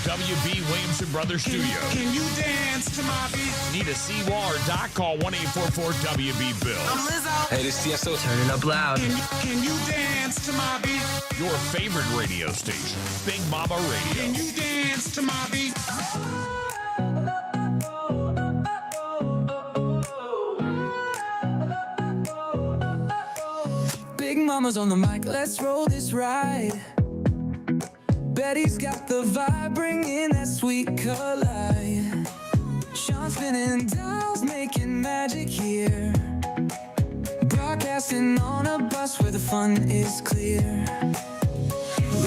WB Williamson Brothers Studio. Can you dance to my beat? Need a C-Wall or doc? Call 1-844-WB-BILL. I'm Lizzo. Hey, this is TSO. Turn it up loud. Can you dance to my beat? Your favorite radio station, Big Mama Radio. Can you dance to my beat? Big Mama's on the mic, let's roll this ride. Betty's got the vibe, bringing that sweet collide. Sean's spinning dials, making magic here. Broadcasting on a bus where the fun is clear.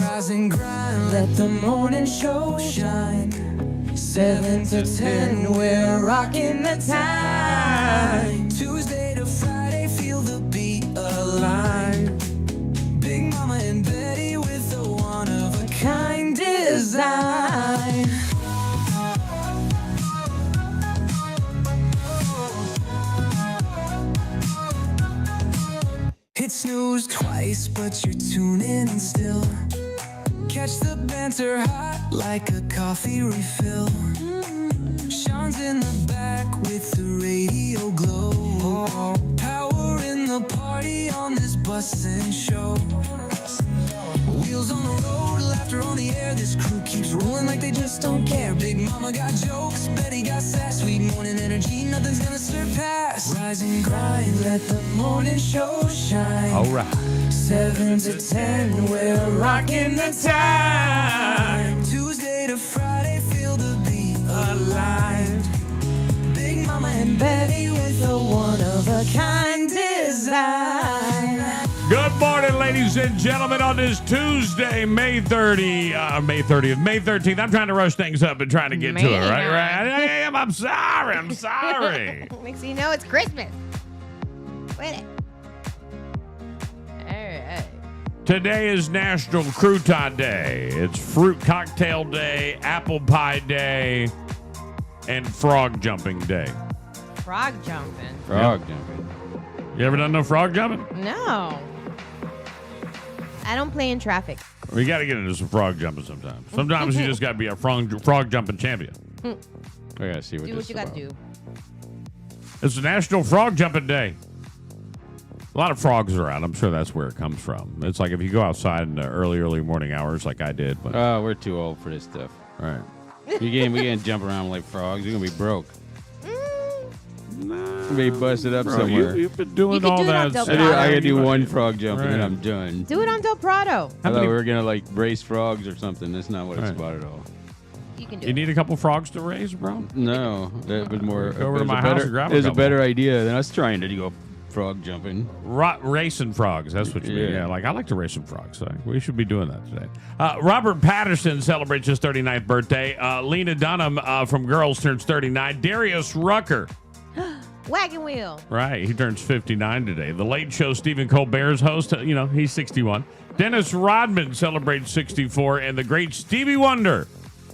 Rise and grind, let the morning show shine. 7 to 10, we're rocking the time. Tuesday to Friday, feel the beat align. Big Mama and Betty with a one-of-a-kind design. Hit snooze twice, but you're tuning in still. Catch the banter hot like a coffee refill. Sean's in the back with the radio glow. Power in the party on this bustin' show. Wheels on the road, laughter on the air. This crew keeps rolling like they just don't care. Big Mama got jokes, Betty got sass. Sweet morning energy, nothing's gonna surpass. Rise and grind, let the morning show shine. All right. 7 to 10, we're rocking the time. Tuesday to Friday, feel the beat alive. Big Mama and Betty with a one-of-a-kind design. Good morning, ladies and gentlemen, on this Tuesday, May 30th, May 13th. I'm trying to rush things up and trying to get to it, right? I'm sorry. Next thing you know, it's Christmas. Wait it. All right. Today is National Crouton Day. It's Fruit Cocktail Day, Apple Pie Day, and Frog Jumping Day. Frog jumping. Frog jumping. You ever done no frog jumping? No. I don't play in traffic. We got to get into some frog jumping sometimes. Sometimes you just got to be a frog jumping champion. I gotta see what Do this what you is got to about. do. It's National Frog Jumping Day. A lot of frogs are out. I'm sure that's where it comes from. It's like if you go outside in the early morning hours like I did. But, Oh, we're too old for this stuff. all right. We can't jump around like frogs. You're gonna be broke. Be busted up Bro, somewhere. you've been doing You can all do it on that. Del stuff. Prado. I gotta do You- one frog jump and then Right. I'm done. Do it on Del Prado. I thought we were gonna like race frogs or something. That's not what it's Right. about at all. You can do You it. need a couple frogs to raise, bro? No, that was more. Go over to it was my a house better- and grab a It was a couple. better idea than us trying to go frog jumping. Racing frogs. That's what you mean. Yeah. Yeah, like I like to race some frogs. So we should be doing that today. Robert Patterson celebrates his 39th birthday. Lena Dunham from Girls turns 39. Darius Rucker. Wagon wheel. Right, he turns 59 today. The Late Show, Stephen Colbert's host, he's 61. Dennis Rodman celebrates 64, and the great Stevie Wonder.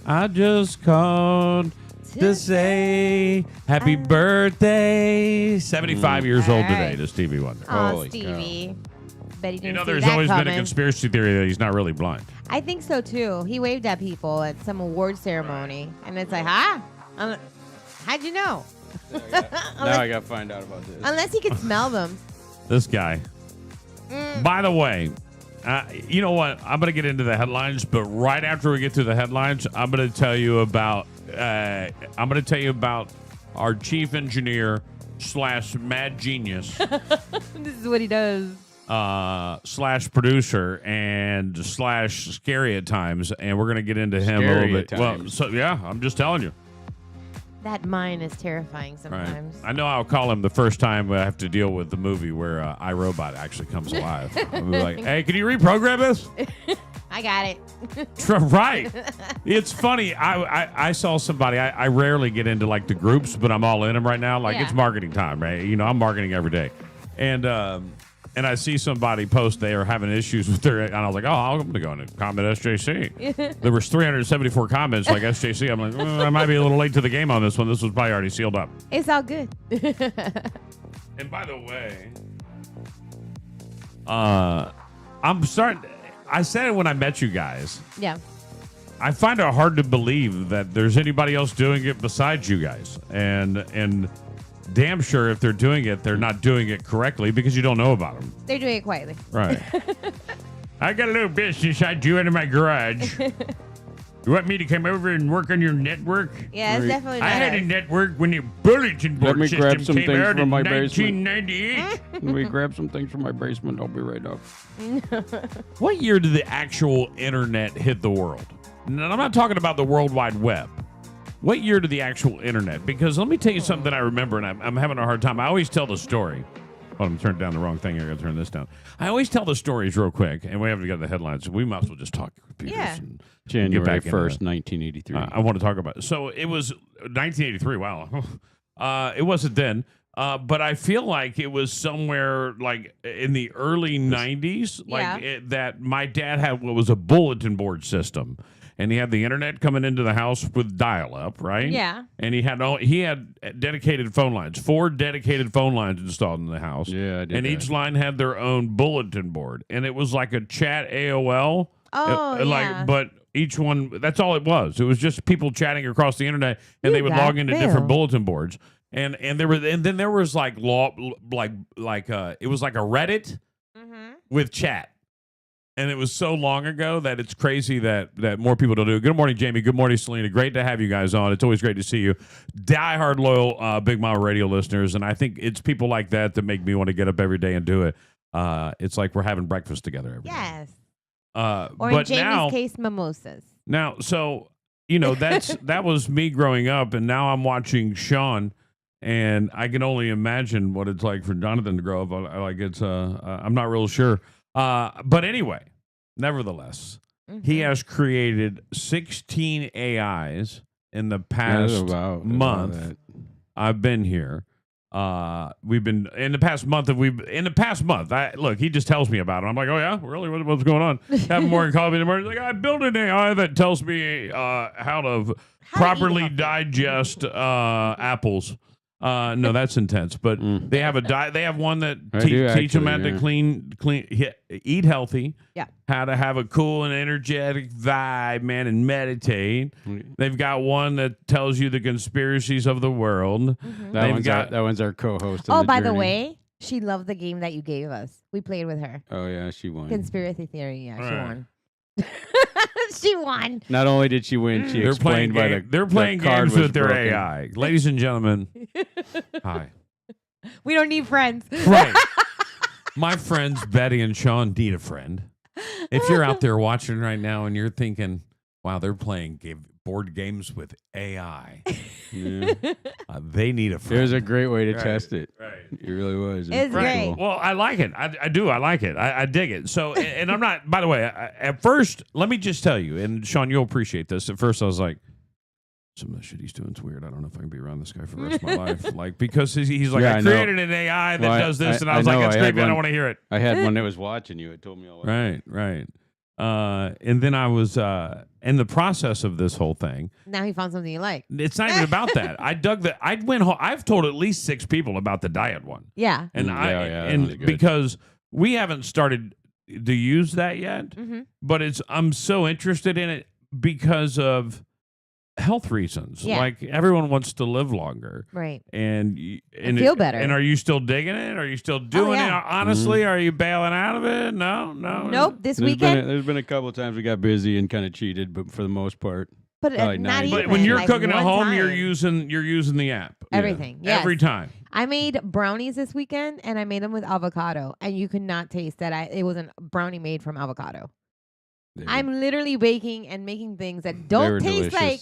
I just called to say happy birthday. 75 years old today to Stevie Wonder. Oh, Holy Stevie. Bet he didn't see There's that always coming. been a conspiracy theory that he's not really blind. I think so, too. He waved at people at some award ceremony. And it's like, huh? How'd you know? Now I gotta find out about this. Unless he could smell them. This guy. By the way, you know what? I'm going to get into the headlines, but right after we get to the headlines, I'm going to tell you about our chief engineer / mad genius This is what he does. / producer and / scary at times, and we're going to get into him a Scary little bit. at Well, times. so yeah, I'm just telling you. That mine is terrifying Right. sometimes. I know I'll call him the first time I have to deal with the movie where iRobot actually comes alive. I'll be like, hey, can you reprogram this? I got it. Right. It's funny. I saw somebody. I rarely get into like the groups, but I'm all in them right now. Like Yeah. it's marketing time, right? I'm marketing every day, and I see somebody post they are having issues with their, and I was like, oh, I'm going to go and comment SJC. There was 374 comments like SJC. I'm like, I might be a little late to the game on this one. This was probably already sealed up. It's all good. And by the way, I'm starting. I said it when I met you guys. Yeah. I find it hard to believe that there's anybody else doing it besides you guys. And damn sure if they're doing it, they're not doing it correctly because you don't know about them. They're doing it quietly. Right. I got a little business I do in my garage. You want me to come over and work on your network? Yeah, it's definitely not I had us. a network when the bulletin Let board me system grab some came things out from in my basement. 1998. Let me grab some things from my basement. I'll be right up. What year did the actual internet hit the world? And I'm not talking about the World Wide Web. What year did the actual internet? Because let me tell you something that I remember, and I'm having a hard time. I always tell the story. Oh, I'm turning down the wrong thing. I got to turn this down. I always tell the stories real quick, and we haven't got the headlines, so we might as well just talk computers. Yeah. And January get back into 1st, it. 1983. I want to talk about it. So it was 1983. Wow. It wasn't then. But I feel like it was somewhere like in the early 90s, like that my dad had what was a bulletin board system. And he had the internet coming into the house with dial-up, right? Yeah. And he had dedicated phone lines, 4 dedicated phone lines installed in the house. Yeah, I did and that. each line had their own bulletin board, and it was like a chat AOL. Oh, yeah. But each one, that's all it was. It was just people chatting across the internet, and they would log into different bulletin boards. And then there was like it was like a Reddit with chat. And it was so long ago that it's crazy that more people don't do it. Good morning, Jamie. Good morning, Selena. Great to have you guys on. It's always great to see you. Diehard loyal Big Mama Radio listeners. And I think it's people like that make me want to get up every day and do it. It's like we're having breakfast together every day. Yes. Or in Jamie's case, mimosas. Now, so, that was me growing up. And now I'm watching Sean. And I can only imagine what it's like for Jonathan to grow up. I'm not real sure. But anyway, nevertheless, he has created 16 AIs in the past month. I've been here. We've been in the past month. Look, he just tells me about it. I'm like, oh yeah, really? What's going on? Having morning coffee in the morning. He's like, I built an AI that tells me how to properly digest apples. No, that's intense. But they have they have one that teach them how to eat healthy. Yeah. How to have a cool and energetic vibe, man, and meditate. They've got one that tells you the conspiracies of the world. That one's our co-host. Oh, by the way, she loved the game that you gave us. We played with her. Oh yeah, she won. Conspiracy theory. Yeah, she won. She won. Not only did she win, she explained they're playing games with their AI. Ladies and gentlemen, hi. We don't need friends. Right. My friends Betty and Sean need a friend. If you're out there watching right now and you're thinking, wow, they're playing board games with AI. Yeah. They need a friend. It was a great way to test it. Right. It really was. It's great. Cool. Well, I like it. I do. I like it. I dig it. So, and I'm not, by the way, at first, let me just tell you, and Sean, you'll appreciate this. At first, I was like, some of the shit he's doing is weird. I don't know if I can be around this guy for the rest of my life. Like, because he's like, I created an AI that does this. And I was like, that's great, man. I don't want to hear it. I had one that was watching you. It told me all about it. Right. And then I was in the process of this whole thing. Now he found something you like. It's not even about that. I went home. I've told at least 6 people about the diet one. Yeah. And that was good. because we haven't started to use that yet, but I'm so interested in it because of health reasons. Yeah. Like everyone wants to live longer. Right. And feel better. And are you still digging it? Are you still doing it? Honestly, are you bailing out of it? No. Nope. This weekend. There's been a couple of times we got busy and kind of cheated, but for the most part, But probably not 90%. even. But when you're like cooking at one home, time. you're using the app. Everything. Yes. Every time. I made brownies this weekend, and I made them with avocado, and you could not taste that it was a brownie made from avocado. I'm literally baking and making things that don't taste delicious. like.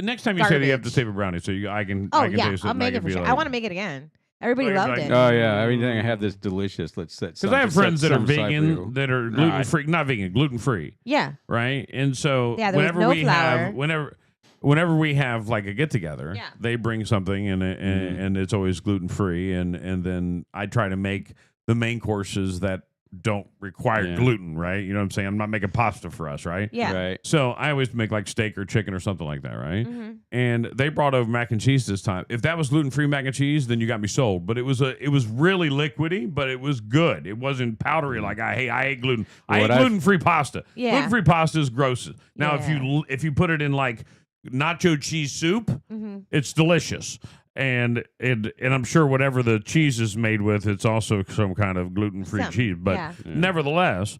Next time you say that you have to Garbage. save a brownie, so I can Oh I can yeah, taste it. I'll and make I it can for be sure. like- I want to make it again. Everybody Like- loved like- it. Oh yeah, everything I have this delicious. Let's set. Because I have friends that are vegan, that are gluten Nah, free, not vegan, gluten free, Yeah. right? And so Yeah, there was whenever no we flour. have whenever we have like a get together, Yeah. they bring something and it's always gluten free, and then I try to make the main courses that don't require gluten, right? You know what I'm saying? I'm not making pasta for us, right? Yeah. Right. So I always make like steak or chicken or something like that, right? Mm-hmm. And they brought over mac and cheese this time. If that was gluten-free mac and cheese, then you got me sold. But it was really liquidy, but it was good. It wasn't powdery like I hate gluten. I hate gluten-free pasta. Yeah. Gluten-free pasta is gross. Now Yeah. if you put it in like nacho cheese soup, it's delicious. And I'm sure whatever the cheese is made with, it's also some kind of gluten-free cheese. But nevertheless,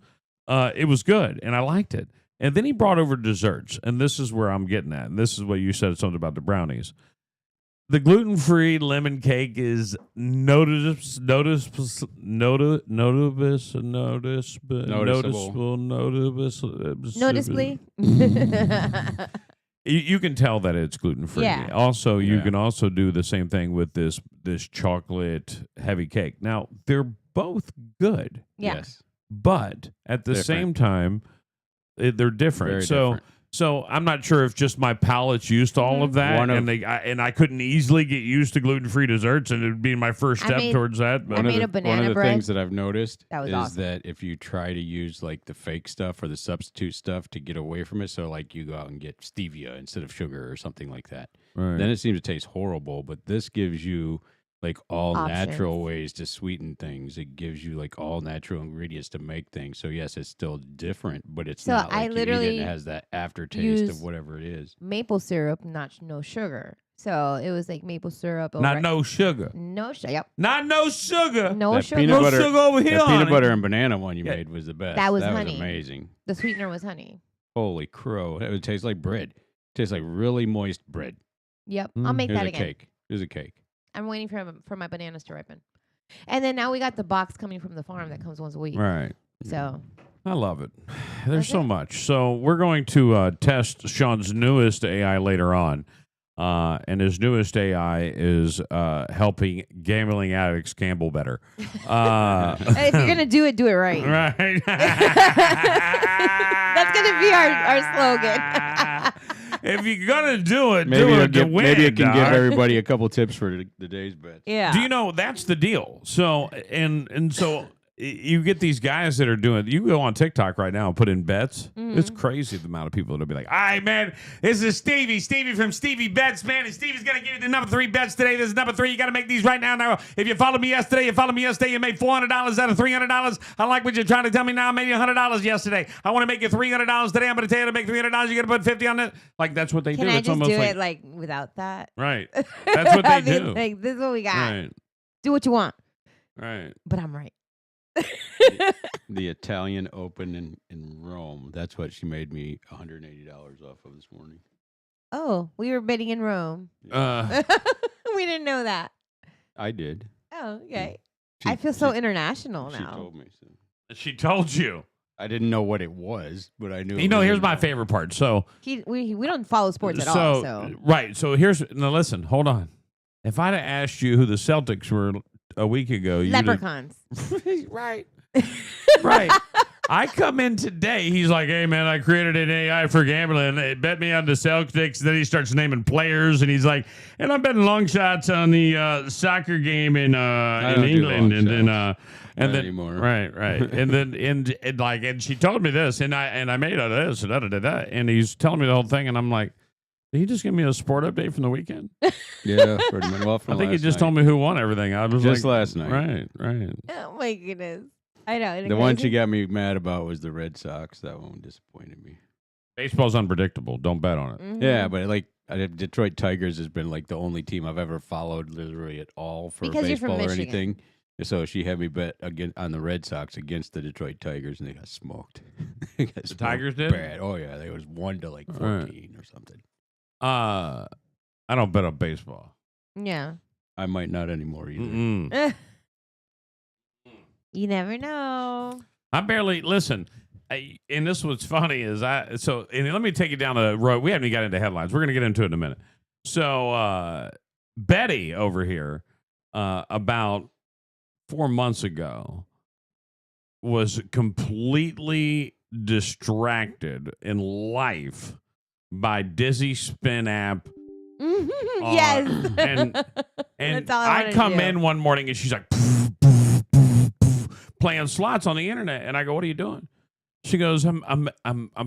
it was good, and I liked it. And then he brought over desserts, and this is where I'm getting at. And this is what you said, something about the brownies. The gluten-free lemon cake is noticeably You can tell that it's gluten-free. Yeah. Also, you can also do the same thing with this chocolate heavy cake. Now, they're both good. Yeah. Yes. But at the same time, they're different. Very so different. So I'm not sure if just my palate's used to all of that, and I couldn't easily get used to gluten-free desserts, and it'd be my first step towards that. But I made a banana one of the bread. things that I've noticed is awesome. that if you try to use like the fake stuff or the substitute stuff to get away from it, so like you go out and get stevia instead of sugar or something like that, then it seems to taste horrible. But this gives you like all natural ways to sweeten things. It gives you like all natural ingredients to make things. So yes, it's still different, but it's not like you eat it and it has that aftertaste of whatever it is. Maple syrup, no sugar. So it was like maple syrup. No sugar. No sugar. Yep. Not no sugar. No That sugar. peanut butter, sugar over here, that peanut honey. butter and banana one you made was the best. That was that honey. was amazing. The sweetener was honey. Holy crow. It would taste like bread. It tastes like really moist bread. Yep. I'll make that again. Cake. It was a cake. I'm waiting for my bananas to ripen. And then now we got the box coming from the farm that comes once a week. Right. So I love it. There's so much. So we're going to test Sean's newest AI later on. And his newest AI is helping gambling addicts gamble better. if you're going to do it right. Right. That's going to be our slogan. If you're going to do it, maybe do it to win. Maybe it can give everybody a couple tips for the day's bet. Yeah. Do you know that's the deal? So and so you get these guys that are doing. You go on TikTok right now and put in bets. It's crazy the amount of people that'll be like, "All right, man, this is Stevie from Stevie Bets, man, and Stevie's gonna give you the number 3 bets today. This is number 3. You got to make these right now. Now, if you followed me yesterday, you made $400 out of $300. I like what you're trying to tell me now. I made you $100 yesterday. I want to make you $300 today. I'm gonna tell you to make $300. You're gonna put 50 on it. Like that's what they do. Can I It's just almost do like, it like without that? right. That's what they do. Like, this is what we got. Right. Do what you want. Right. But I'm right. The Italian Open in Rome. That's what she made me $180 off of this morning. Oh, we were betting in Rome. We didn't know that. I did. Oh, okay. I feel so international now. She told me so. She told you. I didn't know what it was, but I knew. You know, here's my favorite part. So we don't follow sports at all. So right. So here's now. Listen, hold on. If I'd have asked you who the Celtics were a week ago, leprechauns. Right. Right. I come in today. He's like, "Hey man, I created an AI for gambling. It bet me on the Celtics." Then he starts naming players, and he's like, "And I'm betting long shots on the soccer game in England." And then and then anymore. Right. And then and she told me this, and I made out of this and that, and he's telling me the whole thing, and I'm like, did he just give me a sport update from the weekend? Yeah, pretty much. Well, I think he just told me who won everything. I was just like, last night. Right. Oh my goodness. I know. The one she got me mad about was the Red Sox. That one disappointed me. Baseball's unpredictable. Don't bet on it. Mm-hmm. Yeah, but like Detroit Tigers has been like the only team I've ever followed literally at all for because baseball you're or from anything. So she had me bet again on the Red Sox against the Detroit Tigers, and they got smoked. The Tigers did? Bad. Oh yeah, they was 1 to like 14 or something. I don't bet on baseball. Yeah. I might not anymore either. You never know. I barely listen. And this what's funny is and let me take you down the road. We haven't even got into headlines. We're going to get into it in a minute. So Betty over here about 4 months ago was completely distracted in life by Dizzy Spin app. Yes. And That's all I come do. in one morning and she's like, playing slots on the internet. And I go, what are you doing? She goes, I'm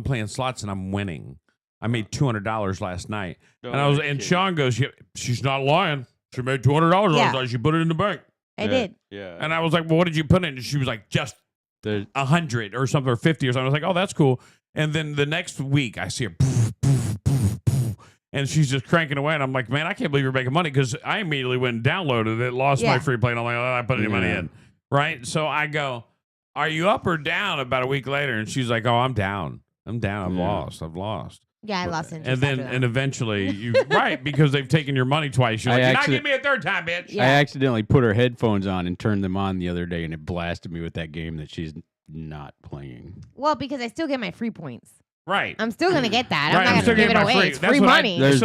playing slots and I'm winning. I made $200 last night. And Sean goes, she's not lying. She made $200 last night. She put it in the bank. I did. Yeah. And I was like, well, what did you put in? And she was like, just 100 or something, or 50 or something. I was like, oh, that's cool. And then the next week I see her poof, poof, poof, poof, and she's just cranking away. And I'm like, man, I can't believe you're making money, because I immediately went and downloaded it, lost my free play, and I'm like, oh, I put any money in. Right? So I go, are you up or down about a week later? And she's like, oh, I'm down. I've lost. Yeah, I lost interest. And eventually you right, because they've taken your money twice. You're like, you're not giving me a third time, bitch. I accidentally put her headphones on and turned them on the other day, and it blasted me with that game that she's not playing. Well, because I still get my free points. Right. I'm still gonna get that. Right, I'm not gonna give it away. It's free money. There's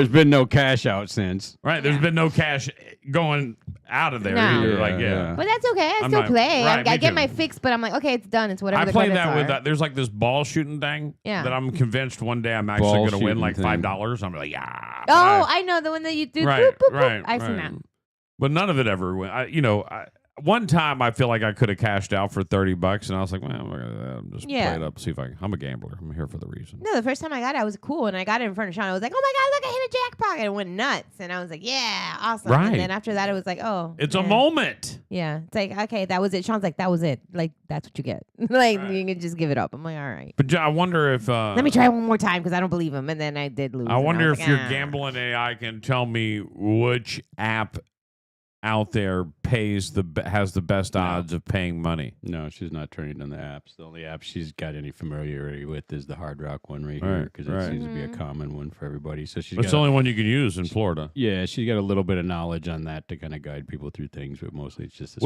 been no cash out since. Right. There's been no cash going out of there either. But that's okay. I still play. Right, I get my fix, but I'm like, okay, it's done. It's whatever. I played that with there's like this ball shooting thing that I'm convinced one day I'm actually going to win like $5. I'm like, yeah. Oh, I know the one that you do. Right. Boop, boop, boop. I've seen that. But none of it ever went. One time I feel like I could have cashed out for $30, and I was like, well, I'm just play it up, see if I'm a gambler. I'm here for the reason. No, the first time I got it, I was cool, and I got it in front of Sean. I was like, oh my God, look, I hit a jackpot, and it went nuts. And I was like, yeah, awesome. Right. And then after that, it was like, oh. It's a moment. Yeah. It's like, okay, that was it. Sean's like, that was it. Like, that's what you get. Like, you can just give it up. I'm like, all right. But I wonder if... let me try one more time, because I don't believe him. And then I did lose. I wonder if your gambling AI can tell me which app out there has the best odds of paying money. No, she's not turning on the apps. The only app she's got any familiarity with is the Hard Rock one right here, because it seems to be a common one for everybody. So it's the only one you can use in Florida. Yeah, she's got a little bit of knowledge on that to kind of guide people through things, but mostly it's just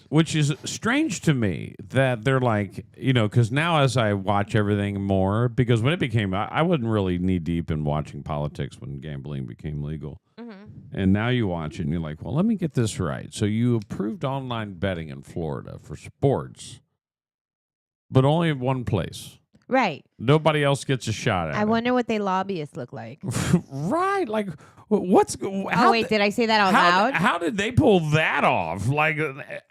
which is strange to me that they're like, because now as I watch everything more, because when it became, I wasn't really knee deep in watching politics when gambling became legal. And now you watch it and you're like, well, let me get this right. So you approved online betting in Florida for sports, but only in one place. Right. Nobody else gets a shot at it. I wonder what they lobbyists look like. Right. Like, did I say that out loud? How did they pull that off? Like,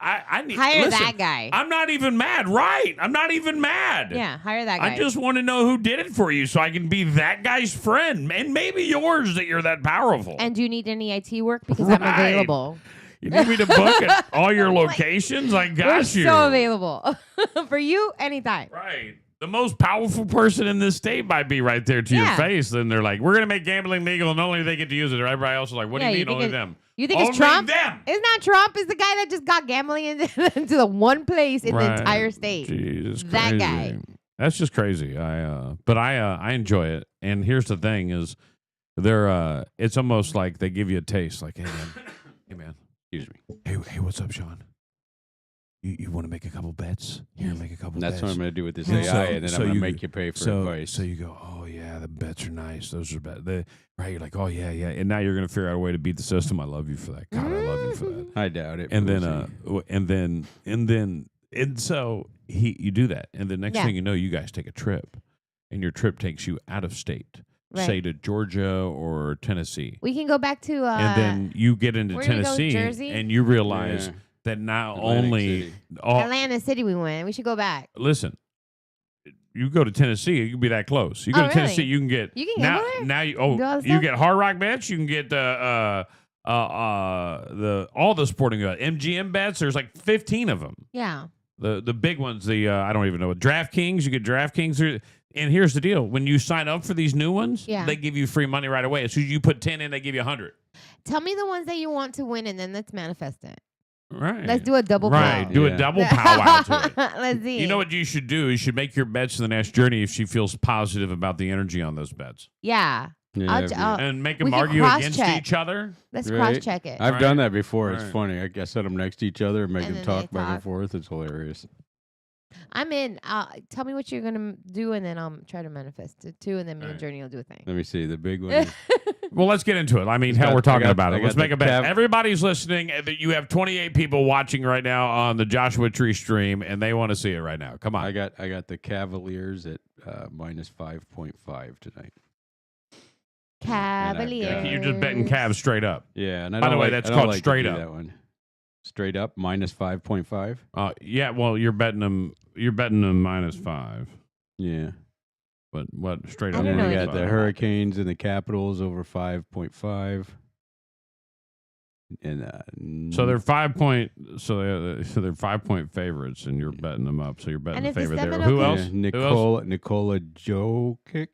I need hire that guy. I'm not even mad. Right. I'm not even mad. Yeah, hire that guy. I just want to know who did it for you so I can be that guy's friend, and maybe yours, that you're that powerful. And do you need any IT work? Because I'm available. You need me to book at all your locations? I got you. We're so available. For you, anytime. Right. The most powerful person in this state might be right there to your face. Then they're like, we're going to make gambling legal, and only they get to use it. Everybody else is like, what do you mean only them? You think only it's Trump? Them. Isn't that Trump? Is the guy that just got gambling into the one place in the entire state. Jesus, that crazy. Guy. That's just crazy. I enjoy it. And here's the thing is, it's almost like they give you a taste. Like, hey man, excuse me. Hey, what's up, Sean? You want to make a couple bets? Here, make a couple bets. That's what I'm going to do with this AI, and then I'm going to make you pay for advice. So you go, oh, yeah, the bets are nice. Those are bets. Right, you're like, oh, yeah. And now you're going to figure out a way to beat the system. I love you for that. God, I love you for that. I doubt it. And so you do that. And the next thing you know, you guys take a trip. And your trip takes you out of state. Right. Say to Georgia or Tennessee. We can go back to... and then you get into Tennessee, and you realize... that not only Atlanta City we went. We should go back. Listen, you go to Tennessee, you can be that close. You go to Tennessee, you can get now you get Hard Rock bets, you can get all the sporting MGM bets. There's like 15 of them. Yeah. The big ones, I don't even know. DraftKings, you get DraftKings. And here's the deal: when you sign up for these new ones, they give you free money right away. As soon as you put 10 in, they give you 100. Tell me the ones that you want to win, and then let's manifest it. Right. Let's do a double pow. Right. Do a double powwow to it. Let's see. You know what you should do? You should make your bets to the next journey if she feels positive about the energy on those bets. Yeah. And make them argue against each other. Let's cross-check it. I've done that before. It's funny. I set them next to each other and make them talk back and forth. It's hilarious. I'm in. Tell me what you're going to do, and then I'll try to manifest it, too, and then me and Journey will do a thing. Let me see. The big one. Well, let's get into it. I mean, we're talking about it. Let's make a bet. Everybody's listening. You have 28 people watching right now on the Joshua Tree stream, and they want to see it right now. Come on. I got the Cavaliers at minus 5.5 tonight. Cavaliers. You're just betting Cavs straight up. Yeah. And by the way, that's called straight up. That one. Straight up minus 5.5. Yeah. Well, you're betting them. You're betting them -5. Yeah. But what straight I up? don't And know then you anything got the about Hurricanes and the Capitals over 5.5. And So they're 5 point. So they're 5 point favorites, and you're betting them up. So you're betting And the if the favorite there. Seminole Who can- else? Nicola Jokic.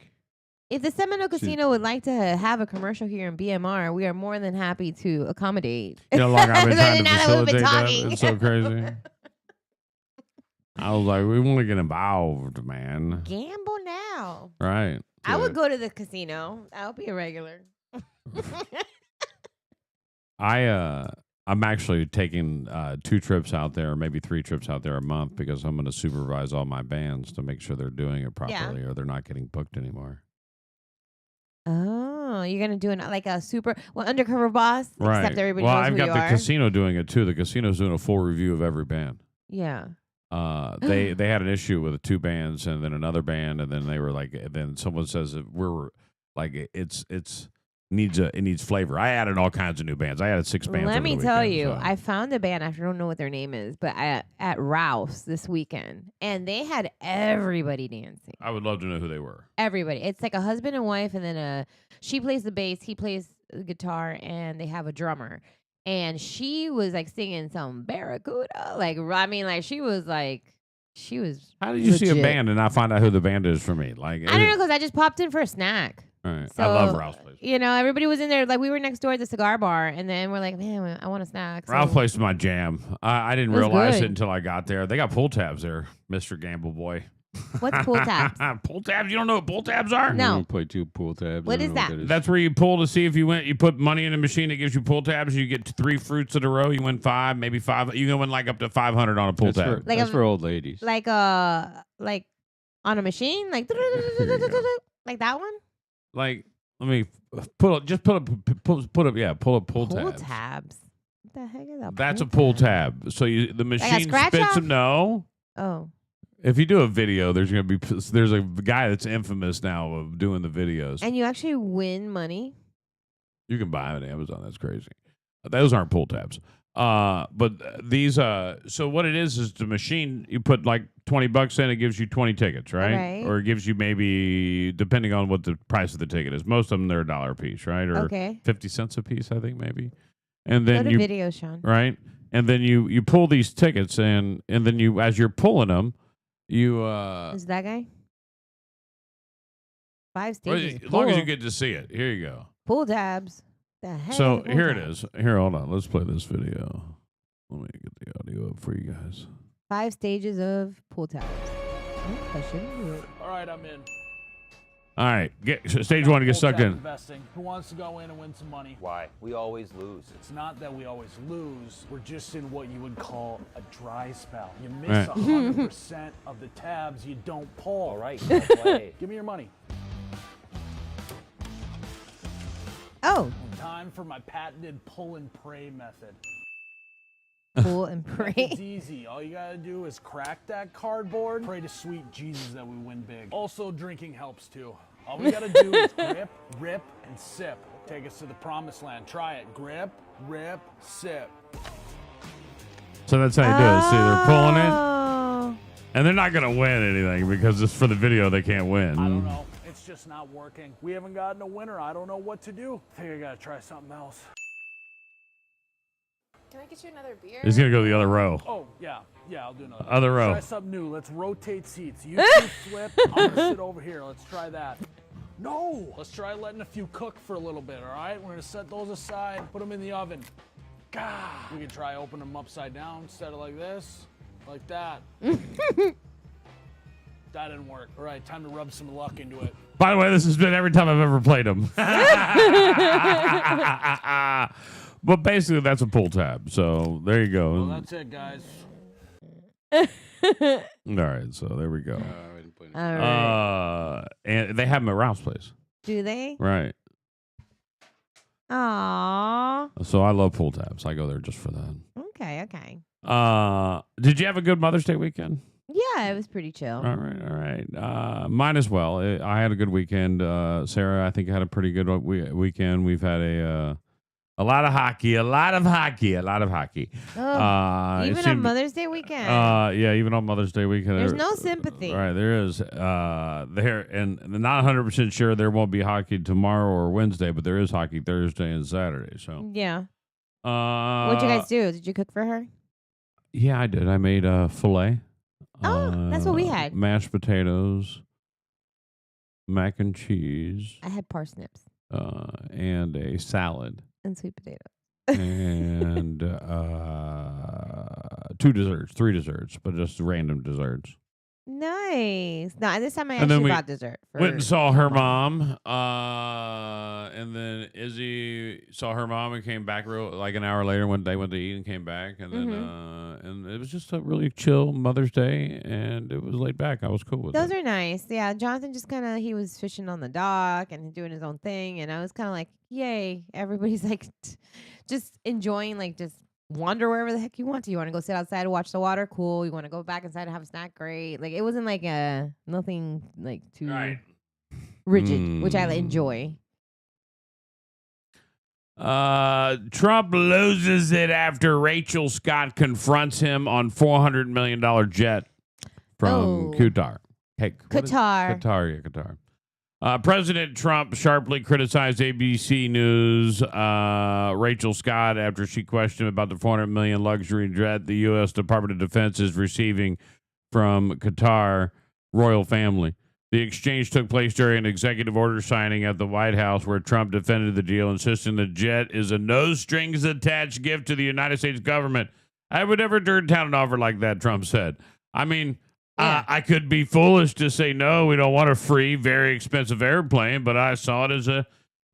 If the Seminole Casino would like to have a commercial here in BMR, we are more than happy to accommodate. You know, like I've been trying to Now that we've been facilitate that. talking. It's so crazy. I was like, we want to get involved, man. Gamble now. Right. I would go to the casino. I would be a regular. I'm actually taking 2 trips out there, maybe 3 trips out there a month because I'm going to supervise all my bands to make sure they're doing it properly or they're not getting booked anymore. Oh, you're gonna do like a super undercover boss, Right. except everybody well, knows I've who got you the are. casino doing it too. The casino's doing a full review of every band. Yeah. They had an issue with 2 bands and then another band, and then they were like, and then someone says that we're like it needs flavor. I added all kinds of new bands. I added 6 bands. Let over me the tell weekend, you, so. I found a band. I don't know what their name is, but at Ralph's this weekend, and they had everybody dancing. I would love to know who they were. Everybody. It's like a husband and wife, and then she plays the bass, he plays the guitar, and they have a drummer. And she was like singing some Barracuda, like she was. How did you see a legit. band and not find out who the band is for me? Like I don't know, because I just popped in for a snack. All right. So, I love Ralph's Place. You know, everybody was in there. Like, we were next door at the cigar bar, and then we're like, man, I want a snack. So. Ralph's Place is my jam. I didn't It was realize good. it until I got there. They got pull tabs there, Mr. Gamble Boy. What's pull tabs? Pull tabs? You don't know what pull tabs are? No. I'm gonna play 2 pool tabs. What I don't is know that? That's where you pull to see if you win. You put money in a machine that gives you pull tabs. You get 3 fruits in a row. You win 5, maybe 5. You can win like up to 500 on a pull That's tab. for, Like that's a- for old ladies. Like on a machine? Like, like that one? Like, let me pull up pull up pull Pull tabs. tabs. What the heck is that? That's a pull tab. So the machine scratch spits off? them. No. Oh. If you do a video, there's a guy that's infamous now of doing the videos. And you actually win money? You can buy them at Amazon. That's crazy. Those aren't pull tabs. But these so what it is the machine, you put like $20 in, it gives you 20 tickets, right? Right. Or it gives you maybe, depending on what the price of the ticket is. Most of them they're $1 a piece, right? Or Okay. 50 cents a piece, I think maybe. And Go then to you video, Sean. right? And then you pull these tickets and then you, as you're pulling them, you Is that guy? 5 well, stages. as long as you Pull. get to see it. Here you go. Pull tabs. The heck So is a pull here it tab? is. Here, hold on. Let's play this video. Let me get the audio up for you guys. 5 stages of pull tabs. Oh, I shouldn't do it. All right, I'm in. All right, stage 1 to get sucked in. Investing. Who wants to go in and win some money? Why? We always lose. It's not that we always lose. We're just in what you would call a dry spell. You miss Right. 100% of the tabs you don't pull. All right, well played. Give me your money. Oh, Time for my patented pull and pray method. pull and pray. It's easy. All you gotta do is crack that cardboard, pray to sweet Jesus that we win big. Also, drinking helps too. All we gotta do is grip, rip, and sip. Take us to the promised land. Try it. Grip, rip, sip. So that's how you do it. See, they're pulling it, Oh. and they're not going to win anything because it's for the video. They can't win. I don't know. It's just not working. We haven't gotten a winner. I don't know what to do. I think I gotta try something else. Can I get you another beer? He's going to go to the other row. Oh, yeah, I'll do another. Other row. Try something new. Let's rotate seats. You two flip. I'm gonna sit over here. Let's try that. No! Let's try letting a few cook for a little bit, all right? We're gonna set those aside, put them in the oven. God. We can try open them upside down, set it like this, like that. That didn't work. All right, time to rub some luck into it. By the way, this has been every time I've ever played them. But basically, that's a pull tab. So there you go. Well, that's it, guys. All right, so there we go. I didn't play All right. And they have them at Ralph's Place. Do they? Right. Aww. So I love pull tabs. I go there just for that. Okay. Did you have a good Mother's Day weekend? Yeah, it was pretty chill. All right. Mine as well. I had a good weekend. Sarah, I think, had a pretty good weekend. We've had A lot of hockey. Oh, It even on seemed- Mother's Day weekend. Yeah, even on Mother's Day weekend. There's no sympathy. Right, there is. There and not 100% sure there won't be hockey tomorrow or Wednesday, but there is hockey Thursday and Saturday. So Yeah. what'd What'd you guys do? Did you cook for her? Yeah, I did. I made a filet. Oh, that's what we had. Mashed potatoes, mac and cheese, I had parsnips and a salad. and sweet potato. And 3 desserts, but just random desserts. Nice. No, this time I And then actually we bought dessert. Went and saw her mom, and then Izzy saw her mom and came back like an hour later. They went to eat and came back, and then and it was just a really chill Mother's Day, and it was laid back. I was cool with Those it. are nice. Yeah, Jonathan just kind of, he was fishing on the dock and doing his own thing. And I was kind of like, yay. Everybody's like just enjoying, like just wander wherever the heck you want to. You want to go sit outside and watch the water? Cool. You want to go back inside and have a snack? Great. Like it wasn't like nothing like too rigid, which I enjoy. Trump loses it after Rachel Scott confronts him on $400 million jet from Qatar. Hey, Qatar. President Trump sharply criticized ABC News Rachel Scott after she questioned about the $400 million luxury jet the U.S. Department of Defense is receiving from Qatar royal family. The exchange took place during an executive order signing at the White House, where Trump defended the deal, insisting the jet is a no-strings-attached gift to the United States government. I would never turn down an offer like that, Trump said. I mean, I could be foolish to say, no, we don't want a free, very expensive airplane, but I saw it as a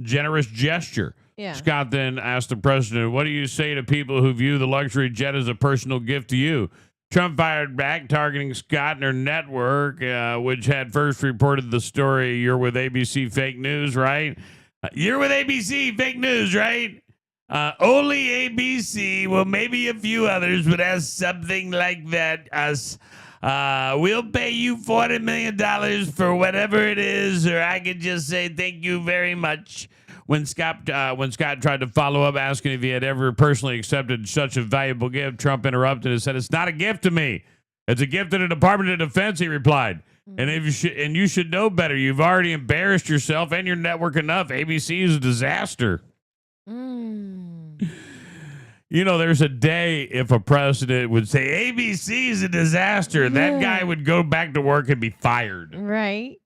generous gesture. Yeah. Scott then asked the president, what do you say to people who view the luxury jet as a personal gift to you? Trump fired back, targeting Scott and her network, which had first reported the story, you're with ABC fake news, right? You're with ABC fake news, right? Only ABC, well, maybe a few others, would have something like that. We'll pay you $40 million for whatever it is, or I could just say thank you very much. When Scott tried to follow up, asking if he had ever personally accepted such a valuable gift, Trump interrupted and said, "It's not a gift to me. It's a gift to the Department of Defense," he replied. And you should know better. You've already embarrassed yourself and your network enough. ABC is a disaster. You know, there's a day if a president would say ABC is a disaster, that guy would go back to work and be fired. Right.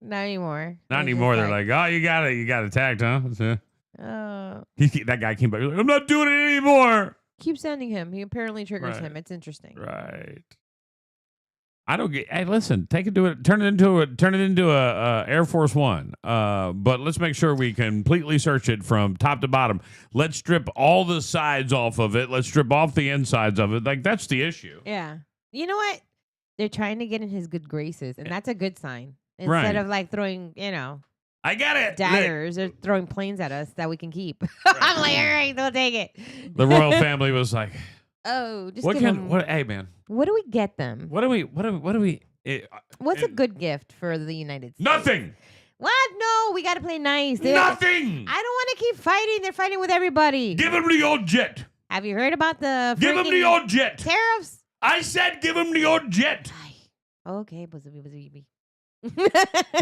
Not anymore. Not anymore. They're like, oh, you got attacked, huh? That guy came back. Like, I'm not doing it anymore. Keep sending him. He apparently triggers him. It's interesting. Right. I don't get. Hey, listen. Turn it into a Air Force One. But let's make sure we completely search it from top to bottom. Let's strip all the sides off of it. Let's strip off the insides of it. Like that's the issue. Yeah. You know what? They're trying to get in his good graces, and that's a good sign. Instead of like throwing, I got it. Daggers or throwing planes at us that we can keep. I'm like, all right, they'll take it. The royal family was like, oh, just hey man, what do we get them? What's a good gift for the United States? Nothing. What? No, we got to play nice. Nothing. I don't want to keep fighting. They're fighting with everybody. Give them the old jet. Have you heard about the Give them the old jet. Tariffs? I said give them the old jet. Okay,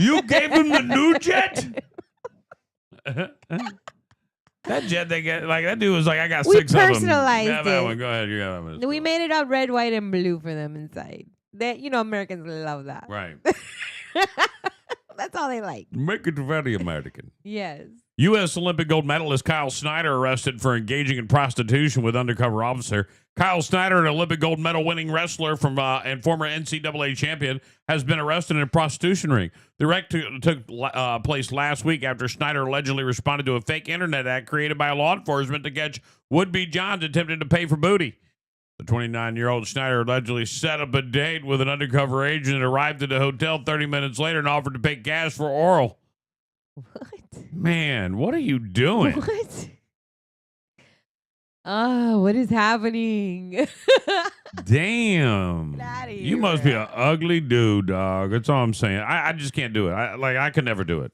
you gave him the new jet? That jet they get, like that dude was like, I got 6 of them. We personalized it. Go ahead, you got it. We made it all red, white, and blue for them inside. That Americans love that. Right. That's all they like. Make it very American. Yes. U.S. Olympic gold medalist Kyle Snyder arrested for engaging in prostitution with undercover officer. Kyle Snyder, an Olympic gold medal winning wrestler and former NCAA champion, has been arrested in a prostitution ring. The wreck took place last week after Snyder allegedly responded to a fake internet ad created by law enforcement to catch would-be Johns attempting to pay for booty. The 29-year-old Snyder allegedly set up a date with an undercover agent and arrived at the hotel 30 minutes later and offered to pay cash for oral. What? Man, what are you doing? What? Oh, what is happening? Damn. You must be an ugly dude, dog. That's all I'm saying. I just can't do it. I could never do it.